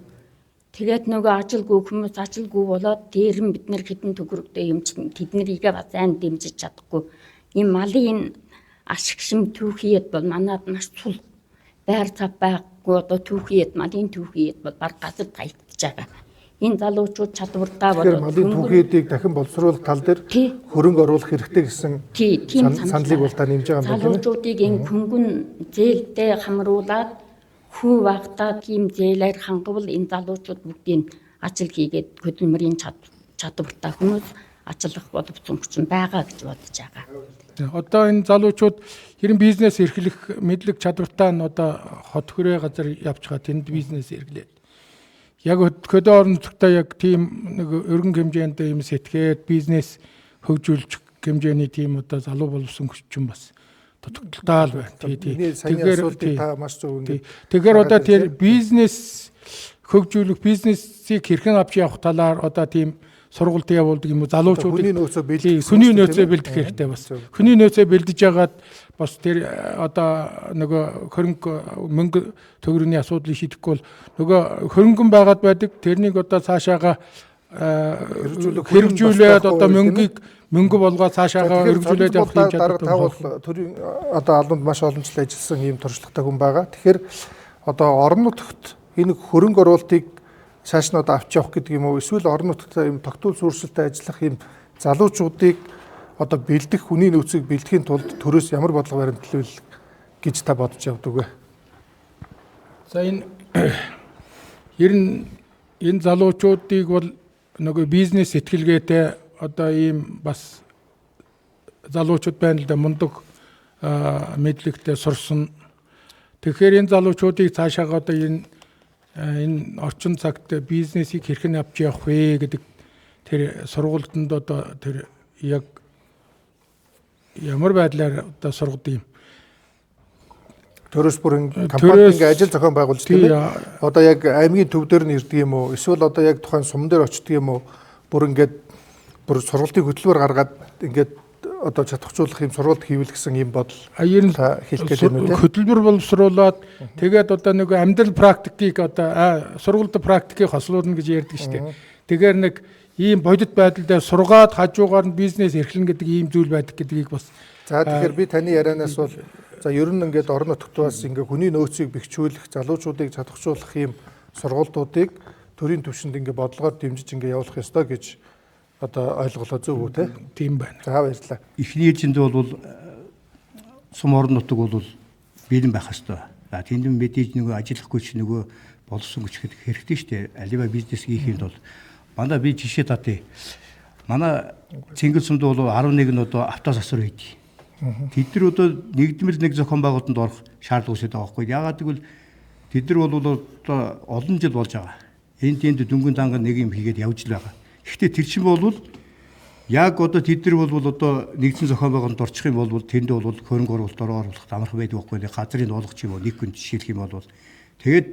Тэгээд нөгөө ажилгүй хүмүүс ажилгүй болоод дээр нь бид нар хэдэн төгрөгтэй юм чинь тэднэрийгээ бас айн дэмжиж чадахгүй. Ийм малын ашигшим түүхийд бол манад маш цул байр цав байхгүй одоо түүхийд малын түүхийд бол баг газар таягдж байгаа. энэ залуучууд чадвартай Тэгэхээр болоод малын түүхийдийг дахин боловсруулах тал дээр Тий. хөрөнгө оруулах хэрэгтэй гэсэн тийм саналыг бол та нэмж байгаа юм байна тийм ээ. залуучуудыг энэ хөнгөн зээлдээ хамруулад хүү багтаа тийм зээлээр хангавал энэ залуучууд бүгдийг ажил хийгээд хөдөлмөрийн чадвартай хүмүүс ажиллах боловсролч байгаа гэж бодож байгаа. Одоо энэ залуучууд хэрэн бизнес эрхлэх мэдлэг чадвартай нь одоо хот хүрээ газар явж байгаа тэнд бизнес эрхлээд яг хөдөө орон нутгтаа яг тийм нэг өргөн хэмжээнд юм сэтгээд бизнес хөгжүүлж хэмжээний тийм одоо залуу боловсон хүчин бас тодтолтал байна. Тэгэхээр одоо тэр бизнес хөгжүүлэх бизнесийг хэрхэн авч явах талаар одоо тийм сургалт явуулдаг юм уу залуучуудыг хүний нөөцөө бэлдэх хэрэгтэй бас. Хүний нөөцөө бэлдэж ягаад бас тэр одоо нөгөө мөнгө төгрөгийн асуудлыг шийдэхгүй бол нөгөө хөрөнгөн байгаад байдаг тэрнийг одоо цаашаага хэрэгжүүлээд одоо мөнгө болгоод цаашаага хэрэгжүүлээд явах юм чадвар та бол төрийн одоо албанд маш олон жил ажилласан ийм туршлагатай хүн байгаа. Тэгэхээр одоо орон нутагт энэ хөрөнгө оруулалтыг цааш нь одоо авч явах гэдэг юм уу эсвэл орон нутагт ийм тогтвол суурьшилтай ажиллах ийм залуучуудыг одоо бэлдэх хүний нөөцийг бэлдэхийн тулд төрөөс ямар бодлого баримтлал гэж та бодож явдаг вэ? За ер нь энэ залуучуудыг бол нөгөө бизнес сэтгэлгээтэй одоо ийм бас залуучууд байна л да мундаг мэдлэгтэй сурсан. Тэгэхээр энэ залуучуудыг цаашаага одоо энэ орчин цагт бизнесийг хэрхэн авч явах вэ гэдэг тэр сургалтанд одоо тэр яг ямар байдлаар одоо сургадаг юм. Төрөөс бүрэн компани ингээ ажил зохион байгуулж тийм ээ. Одоо яг аймгийн төв дээр нь ирдэг юм уу? Эсвэл одоо яг тухайн сум дээр очдөг юм уу? Бүр сургалтын хөтөлбөр гаргаад ингээд одоо чадахжуулах юм сургалт хийвэл гэсэн юм бодол. Ер нь хэлэх гэдэг юм үү? Хөтөлбөр боловсруулаад тэгээд одоо нэг амьдрал практикийг одоо сургалт практикийг хослуулна гэж ярьдаг шүү дээ. Тэгэхээр нэг ийм бодит байдлаар сургаад хажуугаар нь бизнес эрхлэнэ гэдэг ийм зүйл байдаг гэдгийг бас. За тэгэхээр би таны ярианаас бол за ер нь ингээд орон нутгад бас ингээ хүний нөөцийг бэхжүүлэх, залуучуудыг чадахжуулах ийм сургалтуудыг төрийн түвшинд ингээ бодлогоор дэмжиж ингээ явуулах ёстой гэж одоо ойлголоо зөв үү те? Тийм байна. За баярлалаа. Эхний ээлжинд бол сум орон нутаг бол бэлэн байх ёстой. За тэнд мэдээж нөгөө ажиллахгүй ч нөгөө болсон гэж хэрэгтэй шүү дээ. Аливаа бизнес хийх юм бол манай би жишээ татъя. Манай Цэнгэл сумд бол 11 нь одоо авто засвар хийдэг. Тэд нар одоо нэгдмэл нэг зохион байгуулалтанд орох шаардлага үүсэж байгаа байхгүй. Яагаад гэвэл тэд нар бол одоо олон жил болж байгаа. Энд тэнд дөнгөн данга нэг юм хийгээд явж л байгаа. Гэхдээ тэр чинь бол яг одоо тэд нар бол одоо нэгдсэн зохион байгуулалтанд орчих юм бол тэнд бол хөрөнгө оруулалт оруулах амархан байдаг байхгүй. Газрын олгоч юм бол нэг хүн жишээлх юм бол тэгээд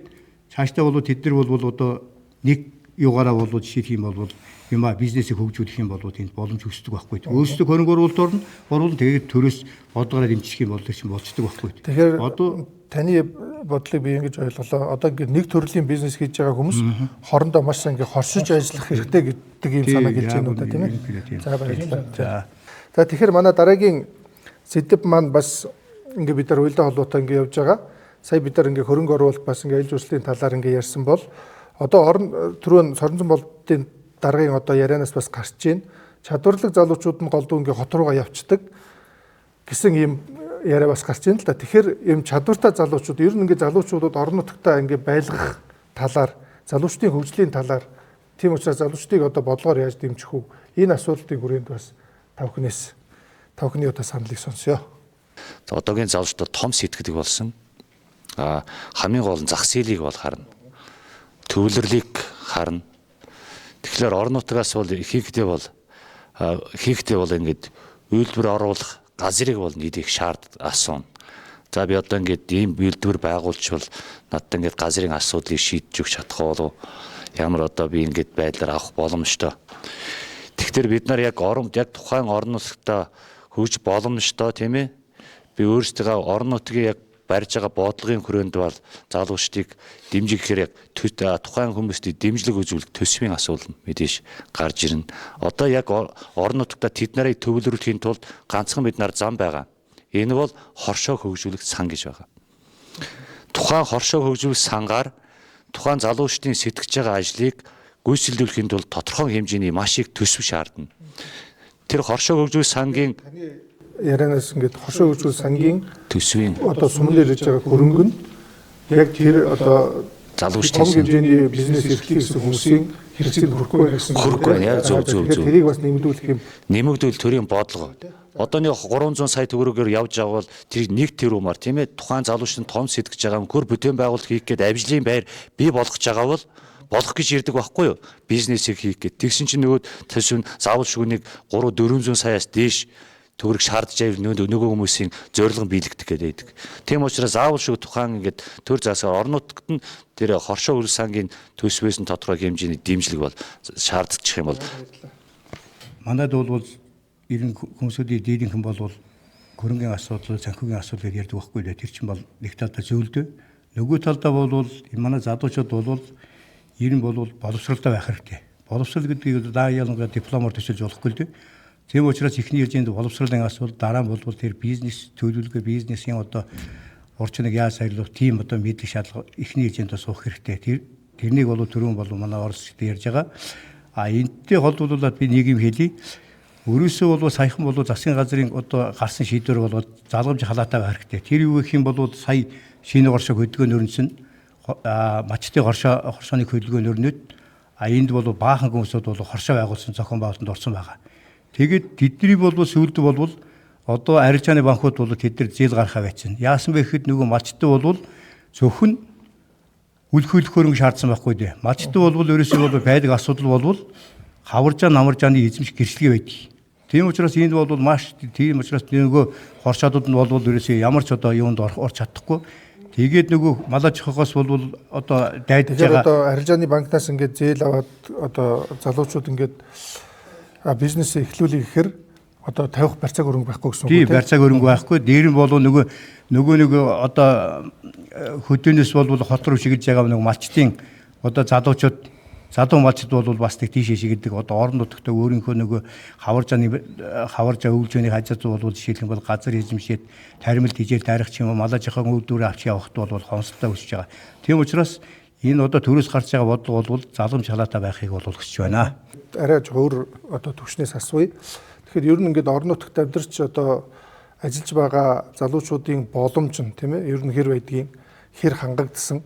цаашдаа бол тэд нар бол одоо нэг юугаараа бол жишээлх юм бол юма бизнесийг хөгжүүлэх юм бол тэнд боломж өсдөг байхгүй. Өөрсдөө хөрөнгө оруулалт тэгээд төрөөс бодлогоор дэмжих юм бол тэр чинь болцдог байхгүй. Тэгэхээр одоо таны бодлыг би ингэж ойлголоо. Одоо ингээд нэг төрлийн бизнес хийж байгаа хүмүүс хоорондоо маш сайн ингээд хоршиж ажиллах хэрэгтэй гэдэг юм санааг хэлж байна уу та тийм ээ. За баярлалаа. За тэгэхээр манай дараагийн сэдэв маань бас ингээд бид нар уялдаа холбоотой ингээд явж байгаа. Сая бид нар ингээд хөрөнгө оруулалт бас ингээд ил журслын талаар ингээд ярьсан бол одоо түрүүн Сорнзон болдын даргын одоо ярианаас бас гарч ийн чадварлаг залуучууд нь голдуу ингээ хот руугаа явцдаг гэсэн ийм яриа бас гарч ийн л да. Тэгэхээр ийм чадвартай залуучууд ер нь ингээ залуучуудад орон нутгтаа ингээ байлгах талаар залуучдын хөгжлийн талаар тийм учраас залуучдыг одоо бодлогоор яаж дэмжих үү? Энэ асуултын хүрээнд бас тавхны одоо саналыг сонсё. За одоогийн залуучууд том сэтгэдэг болсон. Хамгийн гол нь зах зээлийг бол харна. Төвлөрлийг харна. Тэгэхээр орон нутгаас бол хийхдээ бол ингээд үйлдвэр оруулах газрыг бол нийлэх асууна. За би одоо ингээд ийм үйлдвэр байгуулчвал надад ингээд газрын асуудлыг шийдэж өгч чадах болов ямар одоо би ингээд байдлаар авах боломжтой. Тэгэхээр бид нар яг тухайн орон нутгад хөгж боломжтой тийм ээ. Би өөрсдөө орон нутгийн яг барьж байгаа бодлогын хүрээнд бол залуучдыг дэмжихээр яг тухайн хүмүүстийг дэмжлэг үзүүлэх төсвийн асуудал мэдээж гарч ирнэ. Одоо яг орон нутгад тэд нарыг төвлөрүүлэхийн тулд ганцхан бид нар зам байгаа. Энэ бол хоршоо хөгжүүлэх сан гэж байгаа. Тухайн хоршоо хөгжүүлэх сангаар тухайн залуучдын сэтгэж байгаа ажлыг гүйцэлдүүлэхийн тулд тодорхой хэмжээний маш их төсөв шаардна. Тэр хоршоо хөгжүүлэх сангийн ярианаас ингээд хоршоо хөгжүүлэх сангийн төсвийн одоо сумын дээр ирж байгаа хөрөнгө нь яг тэр одоо залуучдын том хэмжээний бизнес эрхлэх гэсэн хүмүүсийн хэрэгцээнд хүрэхгүй байх гэсэн. Хүрэхгүй байна. Яг зөв. Тэрийг бас нэмэгдүүлэх юм. Нэмэгдүүл төрийн бодлого. Одоо нэг 300 сая төгрөгөөр явж байгаа бол тэр нэг тэрүүмар тийм ээ тухайн залуучдын том сэтгэж байгаа мөр бүтээн байгуулалт хийх гээд авижлын байр бий болгож байгаа бол болох гэж ирдэг байхгүй юу? Бизнесийг хийх гээд тэгсэн чинь нөгөө төсөв нь заавал шүүнийг 300-400 саяас дээш төгрөг шаардж байвал нөгөө хүмүүсийн зорилго биелэгдэх гэдэг. Тийм учраас заавал шүү тухайн ингээд төр засгаар орон нутагт нь тэр хоршоо хөрөл сангийн төсвөөс нь тодорхой хэмжээний дэмжлэг бол шаардчих юм бол манайд бол ирэн хүмүүсийн дийлэнх нь бол хөрөнгөний асуудал, санхүүгийн асуудал гэж ярьдаг байхгүй лээ. Тэр чинь бол нэг талдаа зөвлөдөө. Нөгөө талдаа бол манай залуучууд бол ер нь бол боловсралтай байх хэрэгтэй. Боловсрал гэдгийг дааяалга дипломоор төсөлж болохгүй л дээ. Тийм учраас ихний ээлжинд боловсролын асуудал дараа нь бол тэр бизнес төлөвлөгөө бизнесийн одоо орчныг яаж сайжруулах тийм одоо мэдлэг шаардлага ихний ээлжинд суух хэрэгтэй. Тэрнийг бол түрүүн бол манай Орос хэлээр ярьж байгаа. Энэтэй холбуулаад би нэг юм хэлье. Өөрөөсөө бол саяхан бол засгийн газрын одоо гарсан шийдвэр бол залгамж халаатай байх хэрэгтэй. Тэр юу гэх юм бол сая шинэ горшоо хөдөлгөөн өрнөсөн мачтын хоршооны хөдөлгөөн өрнөд энд бол баахан хүмүүсүүд бол хоршоо байгуулсан зохион байгуулалтанд орсон байгаа. Тэгээд тэдний бол сүүлд бол одоо арилжааны банкуд бол тэд нар зээл гаргахаа байцсан. Яасан бэ гэхэд нөгөө мачтын бол зөвхөн үл хөлөх хөрөнгө шаардсан байхгүй дээ. Мачтын бол ерөөсөө бол байдаг асуудал бол хаваржаа намаржааны эзэмших гэрчлэгээ байдаг. Тийм учраас энд бол маш тийм учраас нөгөө хоршоодууд нь бол ерөөсөө ямар ч одоо юунд орч чадахгүй. Тэгээд нөгөө малаж хогоос бол одоо дайдж байгаа. Одоо арилжааны банкнаас ингээд зээл аваад одоо залуучууд ингээд бизнесээ эхлүүлэх гэхээр одоо тавих барьцааг хөрөнгө байхгүй гэсэн үг тийм. Тийм барьцааг хөрөнгө байхгүй. Дээр нь бол нөгөө одоо хөдөөнөөс бол хот руу шигэлж байгаа нөгөө малчтын одоо залуу малчд бол бас тэг тийшээ шигэлдэг. Одоо орон нутагт өөрийнхөө нөгөө хаваржаа өвлжөөний хажууд бол жишээлх юм бол газар эзэмшээд таримлт хижээл таарах ч юм уу малажихаа өвдөрөө авч явахд бол хонсолтой өсөж байгаа. Тийм учраас энэ одоо төрөөс гарч байгаа бодлого бол заламж халаатай байхыг бол хүсэж байна. Арай өөр одоо төвшнээс асууя. Тэгэхээр ер нь ингээд орон нутагт амьдарч одоо ажиллаж байгаа залуучуудын боломж нь тийм ээ ер нь хэр байдгийг хэр хангагдсан.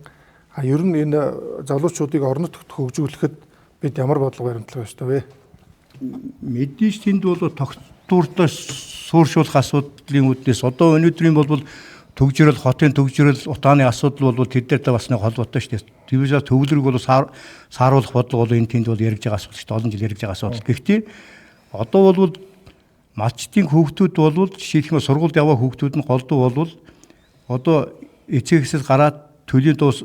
Ер нь энэ залуучуудыг орон нутагт хөгжүүлэхэд бид ямар бодлого баримтлах ёстой вэ? Мэдээж тэнд бол тогтвортой сууршуулах асуудлын үүднээс одоо өнөөдрийн бол төгжрөл хотын төгжрөл утааны асуудал бол тэдэртэй бас нэг холбоотой шүү дээ. Тиймээс төвлөрөг бол сааруулах бодлого бол энэ тэнд бол яригж байгаа асуудал шүү дээ. Олон жил яригж байгаа асуудал. Гэхдээ одоо бол малчтын хүүхдүүд бол жишээлх юм сургуульд яваа хүүхдүүд нь голдуу бол одоо эцэгсээс гараад төлийн дуус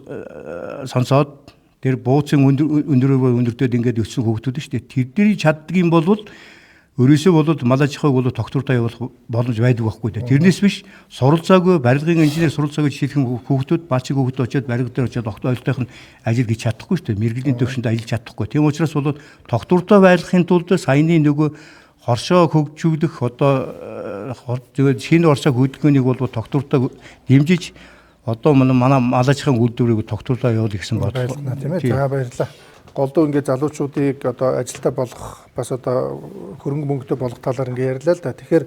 сонсоод тэр бууцын өндөртөөд ингээд өссөн хүүхдүүд шүү дээ. Тэдний чаддаг юм бол өрөөсөө бол малажихыг бол тогтвортой явуулах боломж байдаг байхгүй дээ. Тэрнээс биш суралцаагүй барилгын инженер суралцаагүй жишээлхэн хүүхдүүд малчиг хүүхдүүд очиод барилга дээр очиод огт ойлтойх нь ажил хийж чадахгүй шүү дээ. Мэргэжлийн төвшөнд ажиллаж чадахгүй. Тийм учраас бол тогтвортой байлгахын тулд саяны нөгөө хоршоо хөгжүүлэх одоо шинэ оршоо хөдөлгөөнийг бол тогтвортой дэмжиж одоо манай малажихын үйлдвэрийг тогтвортой явуул гэсэн бодлоо. Тийм ээ. За баярлалаа. Голдуу ингээд залуучуудыг одоо ажилтаа болгох бас одоо хөрөнгө мөнгөтэй болгох талаар ингээд ярьлаа л да. Тэгэхээр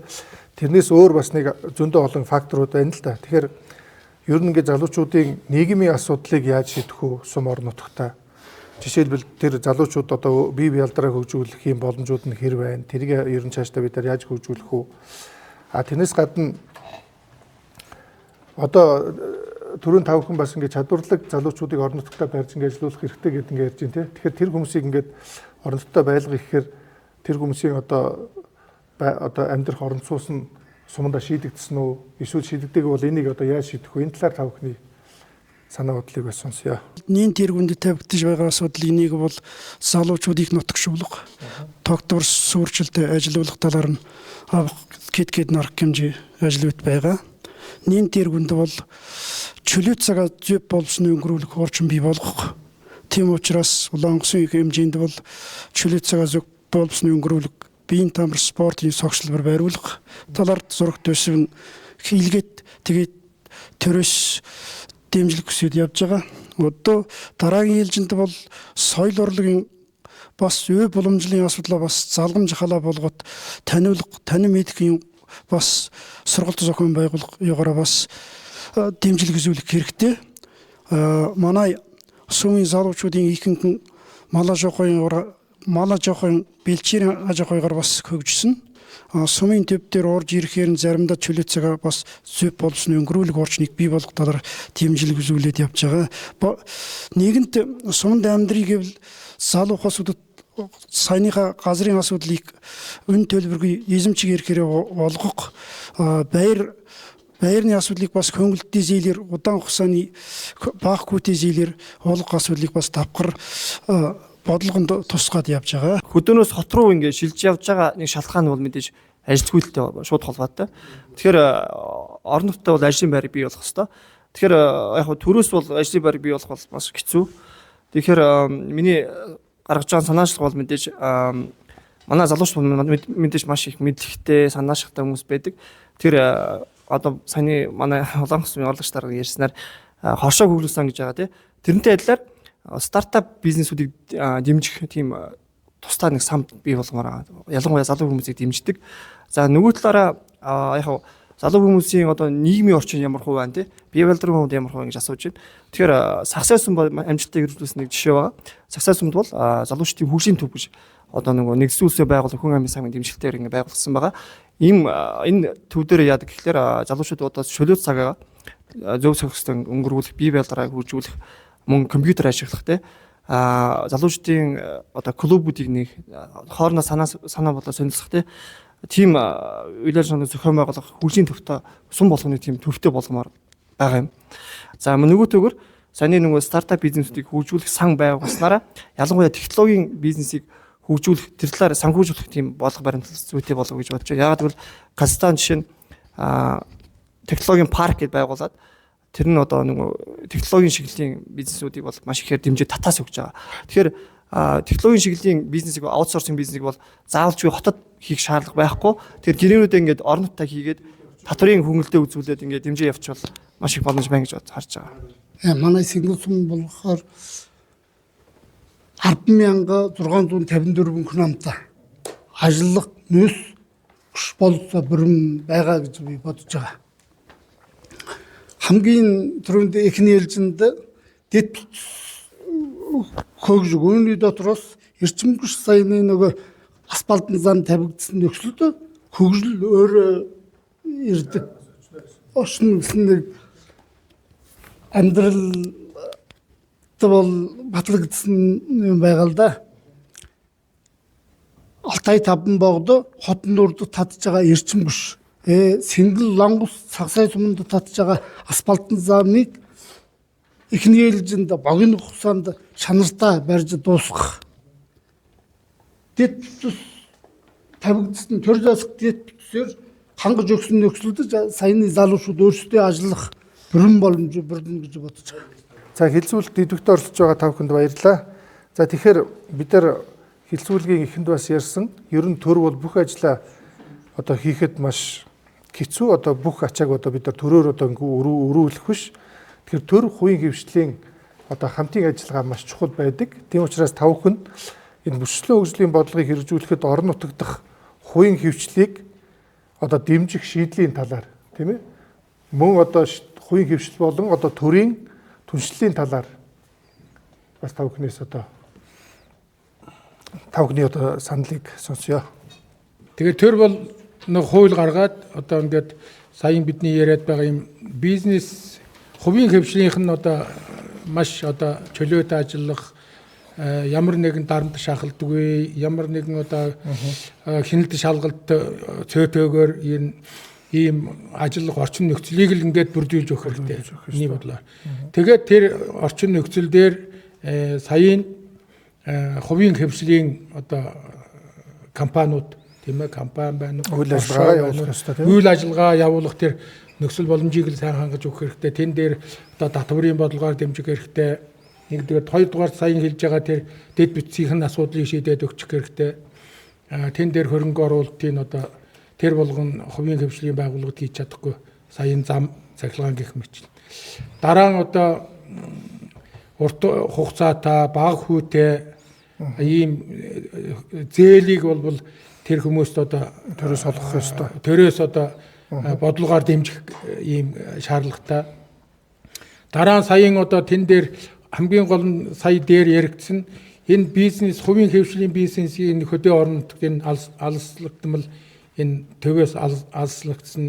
тэрнээс өөр бас нэг зөндөө олон факторууд байна л да. Тэгэхээр ер нь ингээд залуучуудын нийгмийн асуудлыг яаж шийдэх вэ? Сум орон нутгатаа. Жишээлбэл тэр залуучууд одоо бие биялдраа хөгжүүлэх юм боломжууд нь хэр байна? Тэрийг ер нь цаашдаа бид нар яаж хөгжүүлэх вэ? Тэрнээс гадна одоо түрүүн тавхан бас ингээд чадварлаг залуучуудыг орон нутгатаа барьж ингээд ажиллуулах хэрэгтэй гэдэг ингээд ярьж байна тийм. Тэгэхээр тэр хүмүүсийг ингээд орон нутгатаа байлгах гэхээр тэр хүмүүсийн одоо амьдрах орон сууц нь сумдаа шийдэгдсэн үү? Эсвэл шийдэгдэг бол энийг одоо яаж шийдэх вэ? Энэ талаар тавхны санаа бодлыг бас сонсъё. Нийт тэргүүнд тавигдж байгаа асуудлын нэг бол залуучуудыг нутагшуулах, тогтвор суурьшилтэй ажиллуулах талаар нь хэд нарах хэмжээ ажил үйт байгаа. Нийт тэргүүнд бол чөлөөт цагаа зөв боловсны өнгөрүүлэх орчин бий болгох. Тийм учраас Улаангсын хэмжээнд бол чөлөөт цагаа зөв боловсны өнгөрүүлэх, биеийн тамир спортын согслбор байруулах талаар зураг төсөв нь хийлгээд тэгээд төрөөс дэмжлэг хүсэж явж байгаа. Одоо дараагийн ээлжинд бол соёл урлагийн бас өв боломжлын асуудлаа бас залгамж халаа болгоод таниулга, танин мэдхийн бас сургалт зохион байгуулах юугаараа бас дэмжлэг үзүүлэх хэрэгтэй. Манай сумын залуучуудын ихэнх мала жоохын бэлчээр аж ахуйгаар бас хөгжсөн. Сумын төв дээр орж ирэхээр заримдаа чөлөө цагаа бас зөв болсны өнгөрүүлэг орчныг бий болгох талаар дэмжлэг үзүүлээд явж байгаа. Нэгэнт суманд амьдрий гэвэл залуухасуудад саяныхаа газрын асуудлыг өн төлбөргүй эзэмшиг ирэхээр олгох, баярны асуудлыг бас хөнгөлөлтийн зээлээр удаан хугацааны бага хүүтэй зээлээр олгох асуудлыг бас давхар бодлогонд тусгаад явж байгаа. Хөдөөнөөс хот руу ингээд шилж явж байгаа нэг шалтгаан нь бол мэдээж ажилтгүйтэй шууд холбоотой. Тэгэхээр орон нутгад бол ажлын байрыг бий болгох хэрэгтэй. Тэгэхээр яг нь төрөөс бол ажлын байрыг бий болгох бол маш хэцүү. Тэгэхээр миний гаргаж байгаа санаачлал бол мэдээж манай залуучууд мэдээж маш их мэдлэгтэй, санаашигтай хүмүүс байдаг. Тэгэхээр одоо саяны манай улаан хосмын орлогч дарга ярьснаар хоршоо хөгжүүлэх сан гэж байгаа тийм. Тэрнтэй адилаар стартап бизнесүүдийг дэмжих тийм тусдаа нэг сан бий болгомоор байгаа. Ялангуяа залуу хүмүүсийг дэмждэг. За нөгөө талаараа яг залуу хүмүүсийн одоо нийгмийн орчин ямар хувь байна тий? Бие балдрын хувьд ямар хувь гэж асууж байна. Тэгэхээр сагсай сум амжилттай хэрэгжүүлсэн нэг жишээ байгаа. Сагсай сумд бол залуучдын хөгжлийн төв гэж одоо нөгөө нэгдсэн улсын байгууллага хүн амын сангийн дэмжлэгтээр ингэ байгуулсан байгаа. Энэ төв дээр яадаг гэхээр залуучууд одоо чөлөө цагаа зөв сохистой өнгөрүүлэх, бие балдраа хөгжүүлэх, мөн компьютер ашиглах тий залуучдын одоо клубүүдийг нэг хоорондоо санаа бодлоо сонирхох тийм үйл ажиллагааны зохион байгуулах хөгжлийн төвтэй сум болгоны тийм төвтэй болгомоор байгаа юм. За нөгөө төгөр саяны нөгөө стартап бизнесүүдийг хөгжүүлэх сан байгуулснараа ялангуяа технологийн бизнесийг хөгжүүлэх тэр талаар санхүүжүүлэх тийм бодлого баримтлал зүйтэй болов гэж бодож байна. Ягаад гэвэл Казахстан жишээ нь технологийн парк гэдээ байгуулад тэр нь одоо нөгөө технологийн шиглэлийн бизнесүүдийг бол маш ихээр дэмжиж татаас өгч байгаа. Тэгэхээр технологийн шиглэлийн бизнесийг аутсорсинг бизнесийг бол заавалжгүй хотод хийх шаардлага байхгүй. Тэр гэрээнүүдээ ингээд орон нутгад хийгээд татврын хөнгөлөлтөө үзүүлээд ингээд дэмжиж явчихвал маш их боломж байна гэж харж байгаа. Манай Сингл сум болохоор 10,654 хүн амтай ажиллах нөөц болцоо бүрэн байгаа гэж би бодож байгаа. Хамгийн түрүүнд эхний ээлжинд дэд хөгжиг үүний дотроос эрчимгүш саяны нөгөө асфальтын зам тавигдсан нөхцөлд хөгжил өөрөө ирдэг. Орчин гэсэн нэг амьдрал бол батлагдсан юм байгаа л да. Алтай таван богдо хотын урд татж байгаа эрчимгүш Сингл Лангус Сагсай суманд татж байгаа асфальтын замыг эхний ээлжинд богино хугацаанд чанартай барьж дуусгах. Дэд тавигдсан төр засаг дэд бүтсээр хангаж өгсөн нөхцөлд саяны залуучууд өөрсдөө ажиллах бүрэн боломж бүрдэн гэж бодож байгаа. За хилцүүлэлт идэвхтэй оролцож байгаа та бүхэнд баярлалаа. За тэгэхээр бид нар хилцүүлгийн эхэнд бас ярьсан. Ер нь төр бол бүх ажлаа одоо хийхэд маш хэцүү, одоо бүх ачааг одоо бид нар төрөөр одоо өрүүлэх биш. Тэгэхээр төр хувийн хвшлийн одоо хамтын ажиллагаа маш чухал байдаг. Тийм учраас та бүхэн энэ бүсчлэн хөгжлийн бодлогыг хэрэгжүүлэхэд орон нутаг дахь хувийн хвшлийг одоо дэмжих шийдлийн талаар тийм ээ. Мөн одоо хувийн хвшил болон одоо төрийн түншлэлийн талаар бас та бүхнээс одоо та бүхний одоо саналыг сонсъё. Тэгээд төр бол нэг хууль гаргаад одоо ингээд саяын бидний яриад байгаа юм бизнес хувийн хвшлийнх нь одоо маш одоо чөлөөтэй ажиллах ямар нэгэн дарамт шахалдаггүй, ямар нэгэн одоо хяналт шалгалт цөөтөөгөр ийм ажиллах орчин нөхцөлийг л ингээд бүрдүүлж өгөх хэрэгтэй. Миний бодлоор. Тэгээд тэр орчин нөхцөл дээр саяын хувийн хвшлийн одоо компаниуд тийм ээ компани байна уу үйл ажиллагаа явуулах ёстой тийм үйл ажиллагаа явуулах тэр нөхцөл боломжийг л сайн хангаж өгөх хэрэгтэй. Тэн дээр одоо татврын бодлогоор дэмжих хэрэгтэй. Нэгдүгээр, хоёрдугаар саяын хэлж байгаа тэр дэд бүтцийн асуудлыг шийдээд өгчих хэрэгтэй. Тэн дээр хөрөнгө оруулалтын одоо тэр болгон хувийн хвшлийн байгууллагууд хийж чадахгүй саяын зам цахилгаан гэх мэт. Дараа нь одоо урт хугацаатай бага хүүтэй ийм зээлийг бол тэр хүмүүст одоо төрөөс олгох ёстой. Төрөөс одоо бодлогоор дэмжих ийм шаардлагатай. Дараа нь саяын одоо тэн дээр хамгийн гол нь сая дээр яригдсан энэ бизнес, хувийн хөвшлийн бизнесийн хөдөө орон нутгийн алслагдмал энэ төвөөс алслагдсан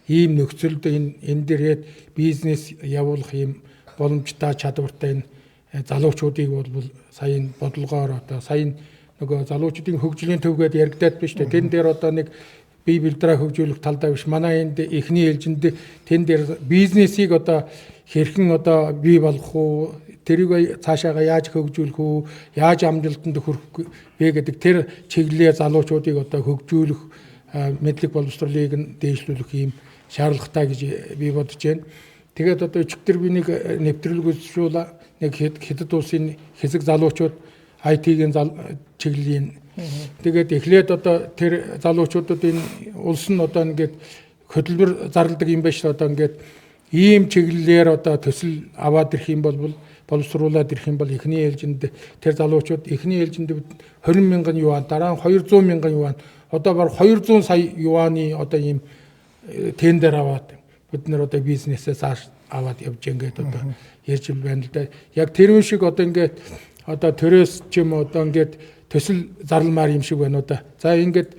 ийм нөхцөлд энэ дээрээ бизнес явуулах ийм боломжтой чадвартай энэ залуучуудыг бол саяын бодлогоор одоо саяын нөгөө залуучуудын хөгжлийн төв гэдээ яригдаад байна шүү дээ. Тэн дээр одоо нэг бие бэлдраа хөгжүүлэх талдаа биш. Манай энд эхний ээлжинд тэн дээр бизнесийг одоо хэрхэн одоо бий болгох уу, тэрийг цаашаага яаж хөгжүүлэх үү, яаж амжилтанд хүрэх вэ гэдэг тэр чиглэлээ залуучуудыг одоо хөгжүүлэх мэдлэг боловсролыг нь дээшлүүлэх ийм шаардлагатай гэж би бодож байна. Тэгээд одоо өчигдөр би нэг нэвтрүүлэг үзүүлээ. Нэг хэдэн улсын хэсэг залуучууд IT-ийн чиглэлийн тэгээд эхлээд одоо тэр залуучуудад энэ улс нь одоо ингээд хөтөлбөр зарладаг юм байна шүү. Одоо ингээд ийм чиглэлээр одоо төсөл аваад ирэх юм бол боловсруулаад ирэх юм бол эхний ээлжинд тэр залуучууд эхний ээлжинд 20 мянган юан, дараа нь 200 мянган юан, одоо баг 200 сая юаны одоо ийм тендер аваад бид нар одоо бизнесээс аваад явж ингээд одоо ярьж байна л да. Яг тэр шиг одоо ингээд одоо төрөөс ч юм одоо ингээд төсөл зарламаар юм шиг байна уу да. За ингээд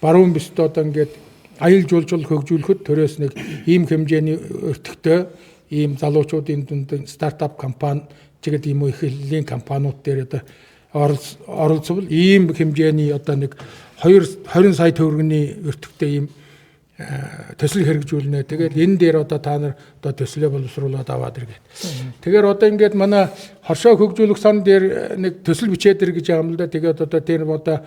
баруун бишд одоо ингээд аял жуулчлал хөгжүүлэхэд төрөөс нэг ийм хэмжээний өртөгтэй ийм залуучуудын дунд стартап компани чигэд ийм их компаниуд дээр одоо оролцвол ийм хэмжээний одоо нэг 20 сая төгрөгийн өртөгтэй ийм төсөл хэрэгжүүлнэ. Тэгээд энэ дээр одоо та нар одоо төслөө боловсруулаад аваад иргээд. Тэгэхээр одоо ингээд манай хоршоо хөгжүүлэх сан дээр нэг төсөл бичээд ир гэж байгаа юм л да. Тэгээд одоо тэр одоо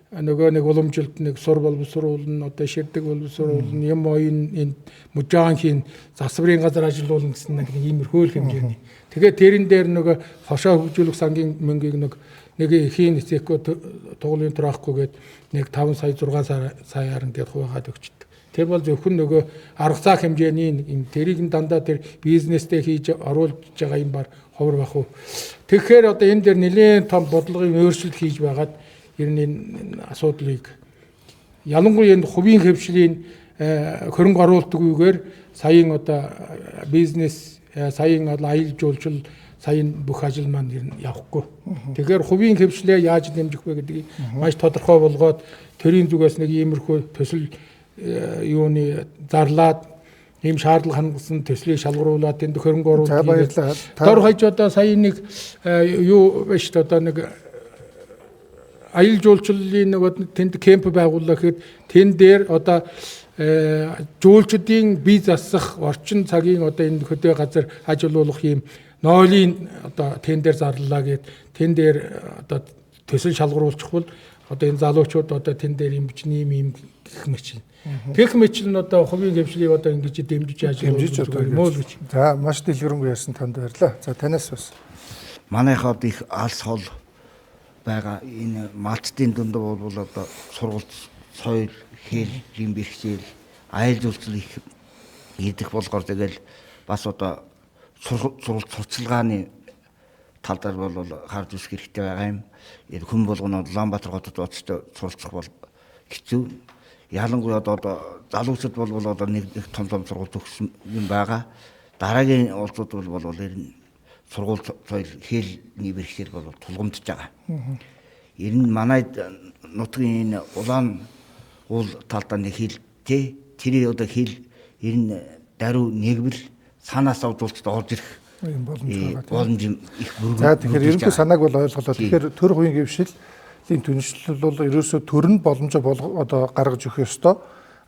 нөгөө нэг уламжилт нэг сур боловсруулна, одоо ширдэг боловсруулна, юм оюун энэ мужаанхийн засварын газар ажиллуулна гэсэн нэг иймэрхүү хэмжээний. Тэгээд тэрэн дээр нөгөө хоршоо хөгжүүлэх сангийн мөнгийг нэг ихийн эцэкөө тугуулын траахгүйгээд нэг 5 сая 6 саяар ингээд хуваагаад өгчдөг. Тэр бол зөвхөн нөгөө арга зах хэмжээний юм тэрийг дандаа тэр бизнестэй хийж оруулж байгаа юм бар ховор бах уу. Тэгэхээр одоо энэ дээр нэлээд том бодлогын өөрчлөлт хийж байгаад ер нь энэ асуудлыг ялангуяа энэ хувийн хөвшлийн хөрөнгө оруулалтгүйгээр саяын одоо бизнес саяын аял жуулчил саяын бүх ажил маань ер нь явахгүй. Тэгэхээр хувийн хөвшлээ яаж дэмжих вэ гэдгийг маш тодорхой болгоод тэрийн зүгээс нэг иймэрхүү төсөл юуны зарлаад ийм шаардлага хангасан төслийг шалгаруулад тэнд хөрөнгө оруулалт баярлалаа. Тор хаяж одоо сая нэг юу байна шүү дээ одоо нэг аял жуулчлалын нэг тэнд кемп байгууллаа гэхэд тэн дээр одоо жуулчдын бие засах орчин цагийн одоо энэ хөдөө газар ажиллуулах ийм нойлын одоо тэн дээр зарлалаа гэд тэн дээр одоо төсөл шалгаруулчих бол одоо энэ залуучууд одоо тэн дээр юм бичний юм гэх мэт. Гэх мэт нь одоо хувийн хөвшлийг одоо ингэж дэмжиж ажиллаж байгаа юм гэж. За маш дэлгэрэнгүй ярьсан танд баярлалаа. За танаас бас. Манайхад их алс хол байгаа энэ малтын дунд бол одоо сургалт соёл хээлийн бэрхшээл аял жуулчлал их идэх болгоор тэгэл бас одоо сургалт сурчлагын талдаар бол харж үзэх хэрэгтэй байгаа юм. Хүн болгоно Улаанбаатар хотод очиж суралцах бол хэцүү. Ялангуяа одоо залуучууд бол одоо нэг том сургалт өгсөн юм байгаа. Дараагийн улсууд бол ер нь сургууль соёл хээлийн бэрхшээл бол тулгамдж байгаа. Ер нь манай нутгийн энэ улаан уул талдаа нэг хэлтэй тэр одоо хэл ер нь даруй нэгбэл санаас авдуулж орж ирэх боломж их бүрэн. За тэгэхээр ерөнхий санааг бол ойлголоо. Тэгэхээр төр хувийн хөвшлийн түншлэл бол ерөөсөө төр нь боломжоо одоо гаргаж өгөх ёстой.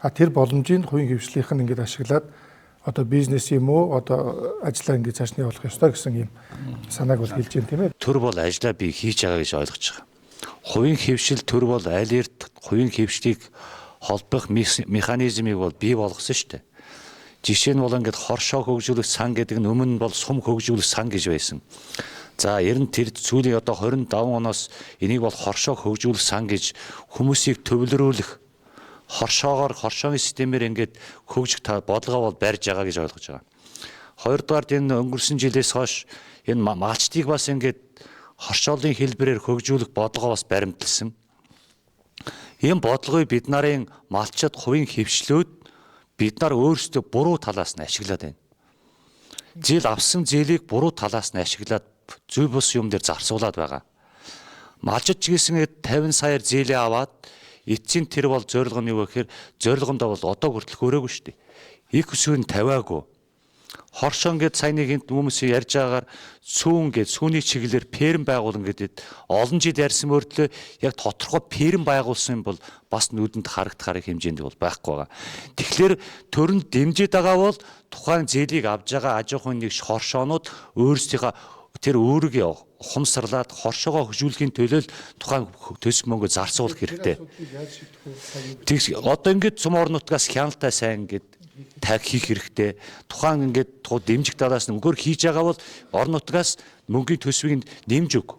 Тэр боломжийг хувийн хөвшлийнх нь ингээд ашиглаад одоо бизнес юм уу одоо ажлаа ингээд цааш нь явуулах ёстой гэсэн юм санааг бол хэлж байна тийм ээ. Төр бол ажлаа би хийж байгаа гэж ойлгож байгаа. Хувийн хөвшил төр бол аль эрт хувийн хөвшлийг холбох механизмыг бол бий болгосон шүү дээ. Жишээ нь бол ингээд хоршоо хөгжүүлэх сан гэдэг нь өмнө нь бол сум хөгжүүлэх сан гэж байсан. За ер нь тэр сүүлийн одоо 25 оноос энийг бол хоршоо хөгжүүлэх сан гэж хүмүүсийг төвлөрүүлэх хоршооны системээр ингээд хөгжих бодлого бол барьж байгаа гэж ойлгож байгаа. Хоёрдугаар энэ өнгөрсөн жилээс хойш энэ малчдыг бас ингээд хоршоолын хэлбэрээр хөгжүүлэх бодлогоо бас баримталсан. Ийм бодлогыг бид нарын малчид хувийн хөвшлөөд бид нар өөрсдөө буруу талаас нь ашиглаад байна. Зээл авсан зээлийг буруу талаас нь ашиглаад зүй бус юм дээр зарцуулаад байгаа. Малчид ч гэсэн 50 саяар зээлээ аваад эцсийн тэр бол зорилго нь юу гэхээр зорилгондоо бол одоо хүртэл хүрээгүй шүү дээ. Их өсвөр нь тавиагүй. Хоршон гэд саяны гинт хүмүүс ярьж байгаагаар сүүн гэд сүүний чиглэлээр перм байгуулан гэдэг олон жил ярьсан мөртлөө яг тодорхой перм байгуулсан бол бас нүдэнд харагдахаар хэмжээнд бол байхгүй байгаа. Тэгэхээр төрөнд дэмжиж байгаа бол тухайн зээлийг авж байгаа аж ахуйн нэгж хоршоонууд өөрсдийнхөө тэр өөрийгөө ухамсарлаад хоршоогоо хөгжүүлэхийн төлөө тухайн төсөв мөнгө зарцуулах хэрэгтэй. Одоо ингээд цум орон нутгаас хяналтаа сайн ингээд таг хийх хэрэгтэй. Тухайн ингээд дэмжих талаас нь өнгөөр хийж байгаа бол орон нутгаас мөнгөний төсвийг нэмж өг.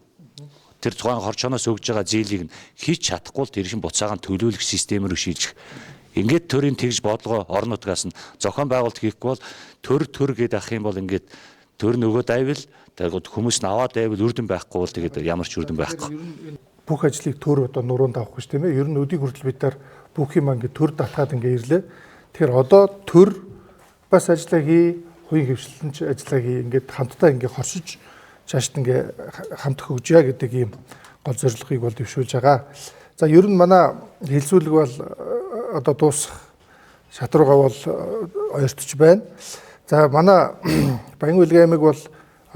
Тэр тухайн хорчооноос өгж байгаа зээлийг нь хийж чадахгүй л тэрхэн буцаагаан төлөөлөх системээр шийдэх. Ингээд төрийн тэгж бодлого орон нутгаас нь зохион байгуулалт хийхгүй бол төр гэдэг ах юм бол ингээд төр нөгөөд айвал тэгээд хүмүүс нь аваад айвал үрдэн байхгүй бол тэгээд ямар ч үрдэн байхгүй. Бүх ажлыг төр одоо нуруунд авахгүй ш тийм ээ. Ер нь өдийг хүртэл бид нар бүх юм ингээд төр татгаад ингээд ирлээ. Тэгэхээр одоо төр бас ажиллаа хий, хувийн хөвшлөлтөнд ажиллаа хий, ингээд хамтдаа ингээд хоршиж цаашд ингээд хамт хөгжия гэдэг ийм гол зорилгыг бол дэвшүүлж байгаа. За ер нь манай хэлсүүлэг бол одоо дуусах шатруугаа бол ойртож байна. За манай Баян Улгийн аймаг бол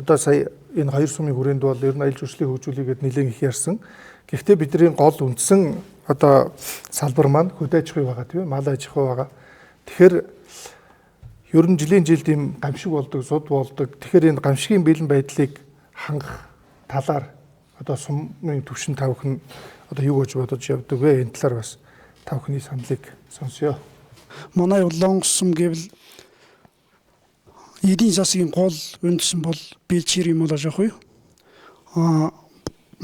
одоо сая энэ 2 сумын хүрээнд бол ер нь аялал жуулчлалыг хөгжүүлэхэд нэлээд их ярьсан. Гэхдээ бидний гол үндсэн одоо салбар маань хөдөө аж ахуй байгаа тийм ээ, мал аж ахуй байгаа. Тэгэхээр ер нь жилийн жилд ийм гамшиг болдог, суд болдог. Тэгэхээр энэ гамшигын бэлэн байдлыг хангах талаар одоо сумын төвшин тавхан одоо юу гэж бодож явдаг вэ? Энэ талаар бас тавхны саналыг сонсъё. Манай Улаангус сум гэвэл эдийн засгийн гол үндэс бол бэлчээр юм болж байгаа юу?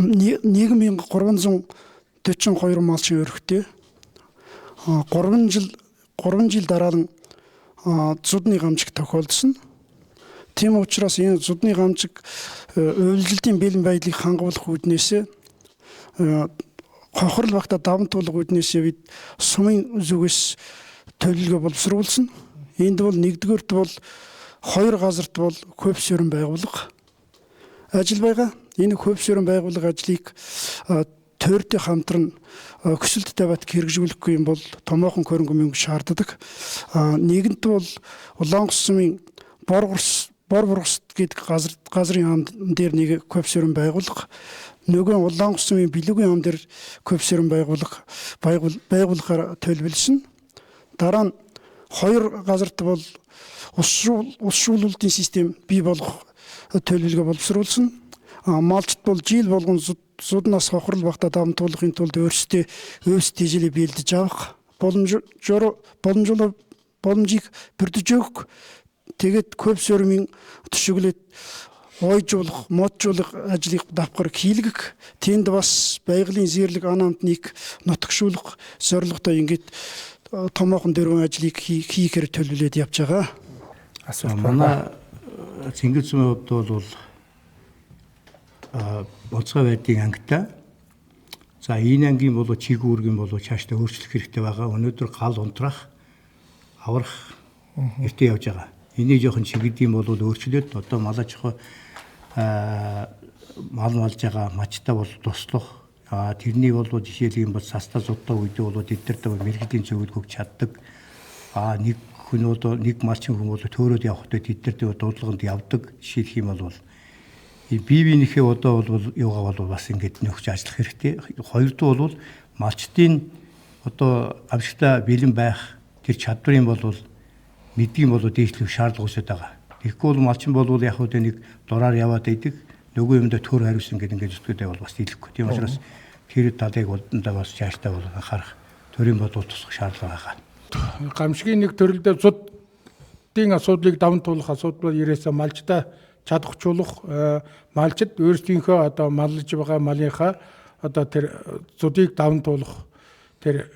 1342 малчин өрхтэй. 3 жил дараа нь зудны гамжиг тохиолдсон. Тийм учраас энэ зудны гамжиг уйлжилтын бэлэн байдлыг хангуулах үүднээс хохирол багта даван туулах үүднээс бид сумын зүгээс төлөвлөгөө боловсруулсан. Энд бол нэгдүгээрт бол 2 газарт бол хөвс өрн байгуулах ажил байгаа. Энэ хөвс өрн байгуулах ажлыг тойртой хамтран өсөлттэй бат хэрэгжүүлэхгүй юм бол томоохон хөрөнгө мөнгө шаарддаг. Нэгэнт бол Улаангус сумын Борборс гэдэг газрын хамт дээр нэг хөвс өрн байгуулах. Нөгөө Улаангус сумын Билүүгийн хам дээр хөвс өрн байгуулахаар төлөвлөсөн. Дараа нь 2 газарт бол усшуулалтын систем бий болгох төлөвлөгөө боловсруулсан. Малчд бол жил болгон зуднаас хохирол багта даван туулахын тулд өөрсдөө жилээ биелдэж авах боломжийг бүрдэж өгөх. Тэгээд хөвс өрмийн төшөглөд ойжуулах, моджуулах ажлыг давхар хийлгэх. Тэнд бас байгалийн зэрлэг ан амтныг нутагшуулах зорилготой ингээд томоохон дөрвөн ажлыг хийхээр төлөвлөд явж байгаа. Манай Цэнгэл сумын хувьд бол Онцгой байдлын ангитай. За энэ ангийн болоо чигүүргийн болоо цаашдаа өөрчлөх хэрэгтэй байгаа. Өнөөдөр гал унтрах, аврах эртээ явж байгаа. Энийг жоохон чигэдэм бол өөрчлөөд одоо мал аж ахуй мал малж байгаа мачтаа бол туслах. Тэрний бол жишээлбэл юм бол састаа зудаа үедээ бол эдгэрт мэрэгжлийн зөвлөгөө өгч чаддаг. Нэг хүн бол нэг малчин хүн бол төөрөөд явахдаа эдгэрт дуудлаганд явдаг. Жишээлх юм бол биенийхээ одоо бол юугаа бол бас ингэж нөхж ажиллах хэрэгтэй. Хоёрдугаар бол малчдын одоо амжилттай бэлэн байх тэр чадварын бол мэдгийн бол дээшлэх шаардлага үүсэж байгаа. Тэгэхгүй бол малчин бол яг хөө нэг дураар яваад идэг нөгөө юмдаа төр хариусан гэдэг ингэж зүтгэдэг бол бас дийлэхгүй. Тийм учраас тэр талыг болондоо бас цаашдаа бол анхаарах төрийн бодвол тусах шаардлага байгаа. Гамшигын нэг төрөлдөө зудын асуудлыг даван туулах асуудал ирээсээ малчдаа чадахжуулах, малчид өөрсдийнхөө одоо малж байгаа малынхаа одоо тэр зудыг даван туулах тэр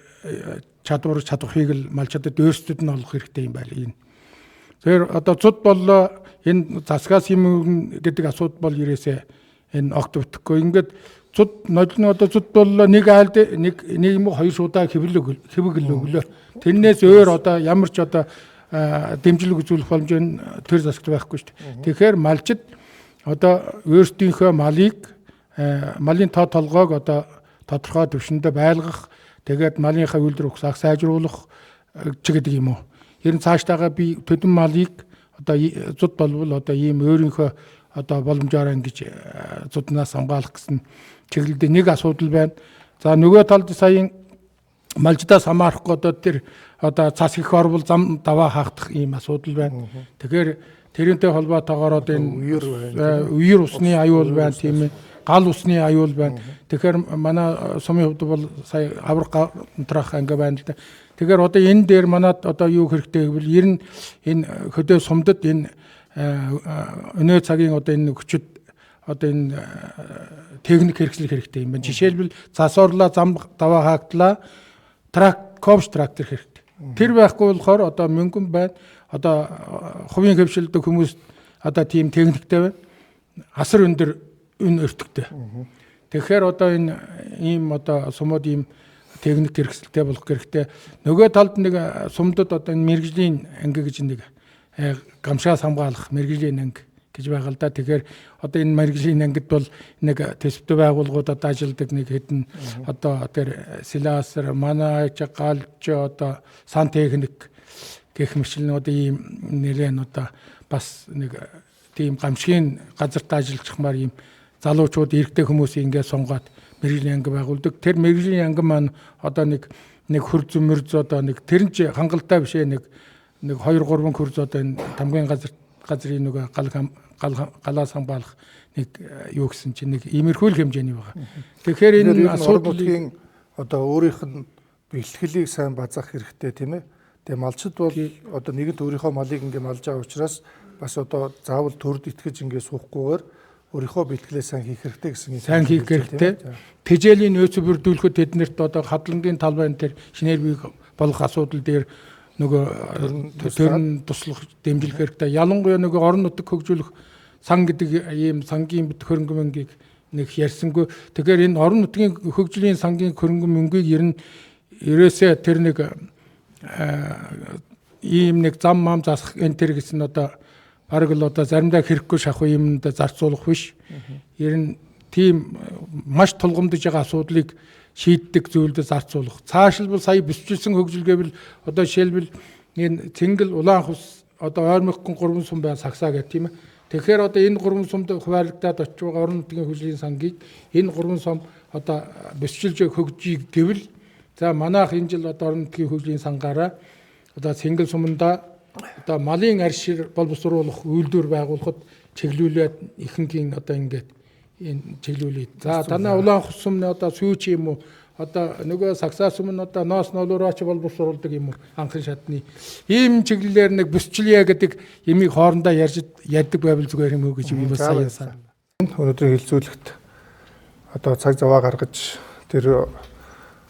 чадварыг л малчдад өөрсдөд нь олох хэрэгтэй юм байна. Энэ. Тэгэхээр одоо зуд бол энэ засгаас юм гэдэг асуудал бол ирээсээ энэ огт бүтэхгүй. Ингээд цуд нодлон одоо цуд бол нэг айлд нэг юм уу хоёр шуудаа хэвгэл өглөө. Тэрнээс өөр одоо ямар ч одоо дэмжлэг үзүүлэх боломж төр засагт байхгүй шүү дээ. Тэгэхээр малчид одоо өөрсдийнхөө малын тоо толгойг одоо тодорхой түвшиндээ байлгах, тэгээд малынхаа үйлдвэр ухсааг сайжруулах ч гэдэг юм уу. Ер нь цаашдаагаа би төдөн малыг одоо зуд болвол одоо ийм өөрийнхөө одоо боломжоор ингэж зуднаас хамгаалах гэсэн чиглэлд нэг асуудал байна. За нөгөө талд саяын малжидаас хамаарахгүй одоо тэр одоо цас их орвол зам даваа хаагдах ийм асуудал байна. Тэгэхээр тэрнтэй холбоотойгоор одоо энэ үер усны аюул байна тийм ээ. Гал усны аюул байна. Тэгэхээр манай сумын хувьд бол сая авраг унтраах анги байна л да. Тэгэхээр одоо энэ дээр манад одоо юу хэрэгтэй гэвэл ер нь энэ хөдөө сумдад энэ өнөө цагийн одоо энэ хүчит одоо энэ техник хэрэгслэх хэрэгтэй юм байна. Жишээлбэл засварлаа зам даваа хаагдлаа ковш трактор хэрэгтэй. Тэр байхгүй болохоор одоо мөнгөн байна. Одоо хувийн хөвшилдэг хүмүүс одоо тийм техниктэй байна. Асар өндөр ün өртөгтэй. Тэгэхээр одоо энэ ийм одоо сумууд ийм техник хэрэгсэлтэй болох хэрэгтэй. Нөгөө талд нэг сумдад одоо энэ мэрэгжлийн анги гэж нэг гамшаас хамгаалах мэрэгжлийн анги гэж байгаа л да. Тэгэхээр одоо энэ мэрэгжлийн ангид бол нэг төсөвтэй байгууллагуудад ажилладаг нэг хэдэн одоо тэр Силасар, Манайч, Галж одоо сантехник гэх мэтлэн одоо ийм нэрэн одоо бас нэг тийм гамшигын газарт ажиллахмаар ийм залуучууд эрэгтэй хүмүүсийн ингээд сонгоод мэрэгжлийн анги байгуулдаг. Тэр мэрэгжлийн анги маань одоо нэг хөрз мөрз одоо нэг тэр нь хангалттай биш нэг 2-3 хөрз одоо энэ тамгын газрын нөгөө галаас хамгаалах нэг юу гэсэн чинь нэг иймэрхүү хэмжээний байгаа. Тэгэхээр энэ асуудлын одоо өөрийнх нь бэлтгэлийг сайн базаах хэрэгтэй тийм ээ. Тэгээ малчид бол одоо нэгэнт өөрийнхөө малыг ингээд малж байгаа учраас бас одоо заавал төрд итгэж ингээд суухгүйгээр өөрийнхөө бэлтгэлээ сайн хийх хэрэгтэй гэсэн юм. Сайн хийх хэрэгтэй. Тэжээлийн нөөц бүрдүүлэхэд тэднэрт одоо хадлангийн талбайн дээр шинээр бий болох асуудал дээр нөгөө төрн туслах дэмжлэх хэрэгтэй. Ялангуяа нөгөө орон нутаг хөгжүүлэх сан гэдэг ийм сангийн хөрөнгө мөнгийг нэг ярьсангүй. Тэгэхээр энэ орон нутгийн хөгжлийн сангийн хөрөнгө мөнгийг ерөөсөө тэр нэг ийм нэг зам мам засах энэ төр гэсэн одоо бараг л одоо заримдаа хэрэггүй шахуу юмд зарцуулах биш. Ер нь тийм маш тулгамдж байгаа асуудлыг шийддэг зүйлд зарцуулах. Цаашилбал сая бэлтжилсэн хөгжилгээвэл одоо жишээлбэл энэ Цэнгэл Улаанхус одоо ойрмохгон 3 сум бай сагсаа гэх тийм ээ. Тэгэхээр одоо энэ 3 сумд хуваарлагдаад очиж байгаа орон нутгийн хөгжлийн сангийг энэ 3 сум одоо бэлтжилж хөгжиж гэвэл за манайх энэ жил одоо орон нутгийн хөгжлийн сангаараа одоо Цэнгэл суманда одоо малын аршир боловсруулах үйлдвэр байгуулахад чиглүүлээд ихэнгийн одоо ингээд энэ чиглүүлээд. За танаа Улаанхус сумны одоо сүйч юм уу одоо нөгөө сагсаа сум нь одоо ноос ноолорооч боловсруулдаг юм уу анхны шатны ийм чиглэлээр нэг бүсчлье гэдэг ямиг хоорондоо ярьдаг байвал зүгээр юм уу гэж би бас саяасан. Өнөөдрийн хэлцүүлэгт одоо цаг заваа гаргаж тэр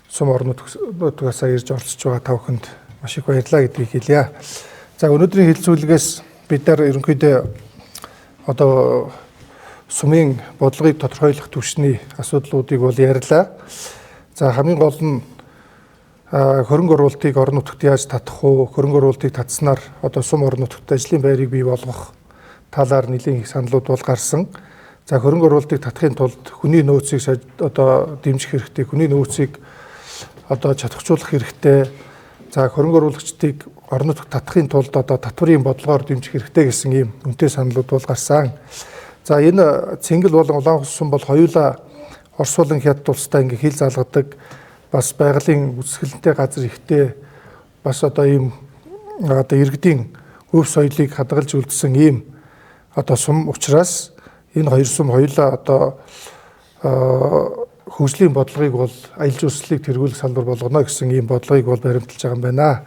сум орнуудаас ирж оролцож байгаа тав хүнд маш их баярлалаа гэдгийг хэлье. За өнөөдрийн хэлцүүлгээс бид нар ерөнхийдөө одоо сумын бодлогыг тодорхойлох түвшний асуудлуудыг бол ярьлаа. За хамгийн гол нь хөрөнгө оруулалтыг орон нутагт яаж татах уу? Хөрөнгө оруулалтыг татснаар одоо сум орон нутагт ажлын байрыг бий болгох талаар нэлийн их саналуд бол гарсан. За хөрөнгө оруулалтыг татахын тулд хүний нөөцийг одоо дэмжих хэрэгтэй. Хүний нөөцийг одоо чадахжуулах хэрэгтэй. За хөрөнгө оруулагчдыг орон нутагт татахын тулд одоо татварын бодлогоор дэмжих хэрэгтэй гэсэн ийм үнэтэй саналуд бол гарсан. За энэ Цэнгэл болон Улаанхус сум бол хоёулаа Орос улсын хятад улстай ингээ хил залгадаг бас байгалийн үсгэлэнтэй газар ихтэй бас одоо ийм одоо иргэдийн өв соёлыг хадгалж үлдсэн ийм одоо сум учраас энэ хоёр сум хоёулаа одоо хөгжлийн бодлогыг бол аялал жуулчлалыг тэргүүлэх салбар болгоно гэсэн ийм бодлогыг бол баримталж байгаа юм байна.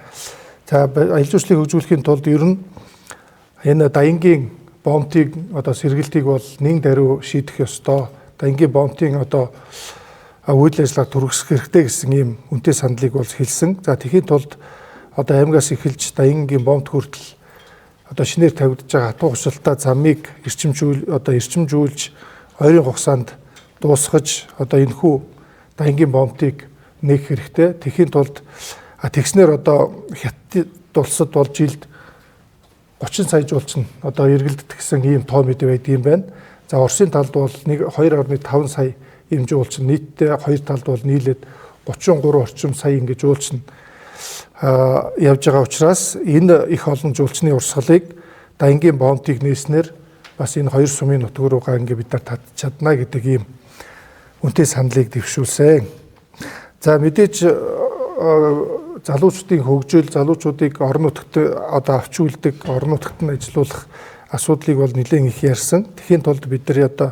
За аялал жуулчлалыг хөгжүүлэхийн тулд ер нь энэ Даянгийн бомтыг одоо сэргэлтийг бол нэн даруй шийдэх ёстой. Даянгийн бомтын одоо үйл ажиллагаа түргэсэх хэрэгтэй гэсэн ийм үнэтэй саналыг бол хэлсэн. За тэхийн тулд одоо аймагаас эхэлж Даянгийн бомт хүртэл одоо шинээр тавигдж байгаа хатуу гушилтаа замыг эрчимжүүлж ойрын хугацаанд дуусгаж одоо энэхүү дангийн бомбыг нээх хэрэгтэй. Тэхийн тулд тэгснээр одоо хятад улсад бол жилд 30 сая жуулчин одоо эргэлдэх гэсэн ийм тоо мэдээ байдаг юм байна. За Оросын талд бол 2.5 сая ийм жуулчин, нийтдээ хоёр талд бол нийлээд 33 орчим сая ингэж жуулчин явж байгаа учраас энэ их олон жуулчны урсгалыг дангийн бомбыг нээснээр бас энэ хоёр сумын нутг руугаа ингээ бид нар татж чадна гэдэг ийм үнэтэй саналыг дэвшүүлсэн. За мэдээж залуучуудын хөгжил, залуучуудыг орон нутагт одоо авч үлдэг, орон нутагт нь ажилуулах асуудлыг бол нэлээд их ярьсан. Тэхийн тулд бид нар одоо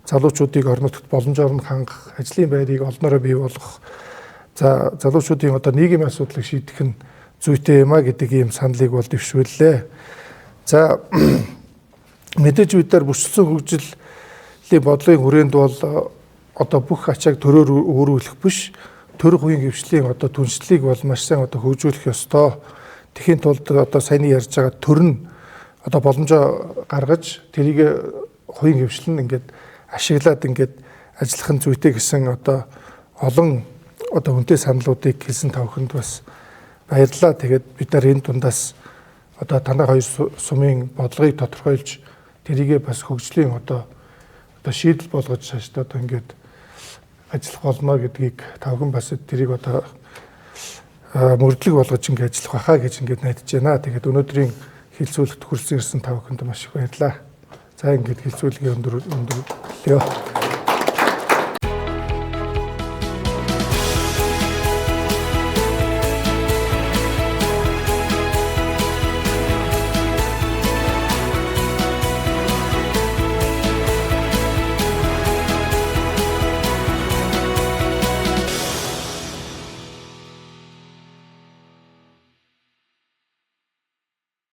залуучуудыг орон нутагт боломжоор нь хангах, ажлын байрыг олноороо бий болгох, за залуучуудын одоо нийгмийн асуудлыг шийдэх нь зүйтэй юм а гэдэг ийм саналыг бол дэвшүүллээ. За мэдээж бид нар бүрдсэн хөгжлийн бодлогын хүрээнд бол одоо бүх ачааг төрөөр өөрүүлэх биш, төр хувийн хвшлийн одоо түншлэлийг бол маш сайн одоо хөгжүүлэх ёстой. Тэхийн тулд одоо саяны ярьж байгаа төр нь одоо боломжоо гаргаж тэрийг хувийн хвшил нь ингээд ашиглаад ингээд ажиллах нь зүйтэй гэсэн одоо олон одоо үнэтэй саналуудыг хэлсэн тавханд бас баярлалаа. Тэгээд бид нар энэ дундаас одоо танай хоёр сумын бодлогыг тодорхойлж тэрийг бас хөгжлийн одоо шийдэл болгож цаашдаа одоо ингээд ажиллах болно гэдгийг тавхан бас тэрийг одоо мөрдлөг болгож ингээд ажиллах байхаа гэж ингээд найдаж байна. Тэгээд өнөөдрийн хэлцүүлэгт хүрсэн ирсэн тавханд маш их баярлалаа. За ингээд хэлцүүлгийн өндөрлөө.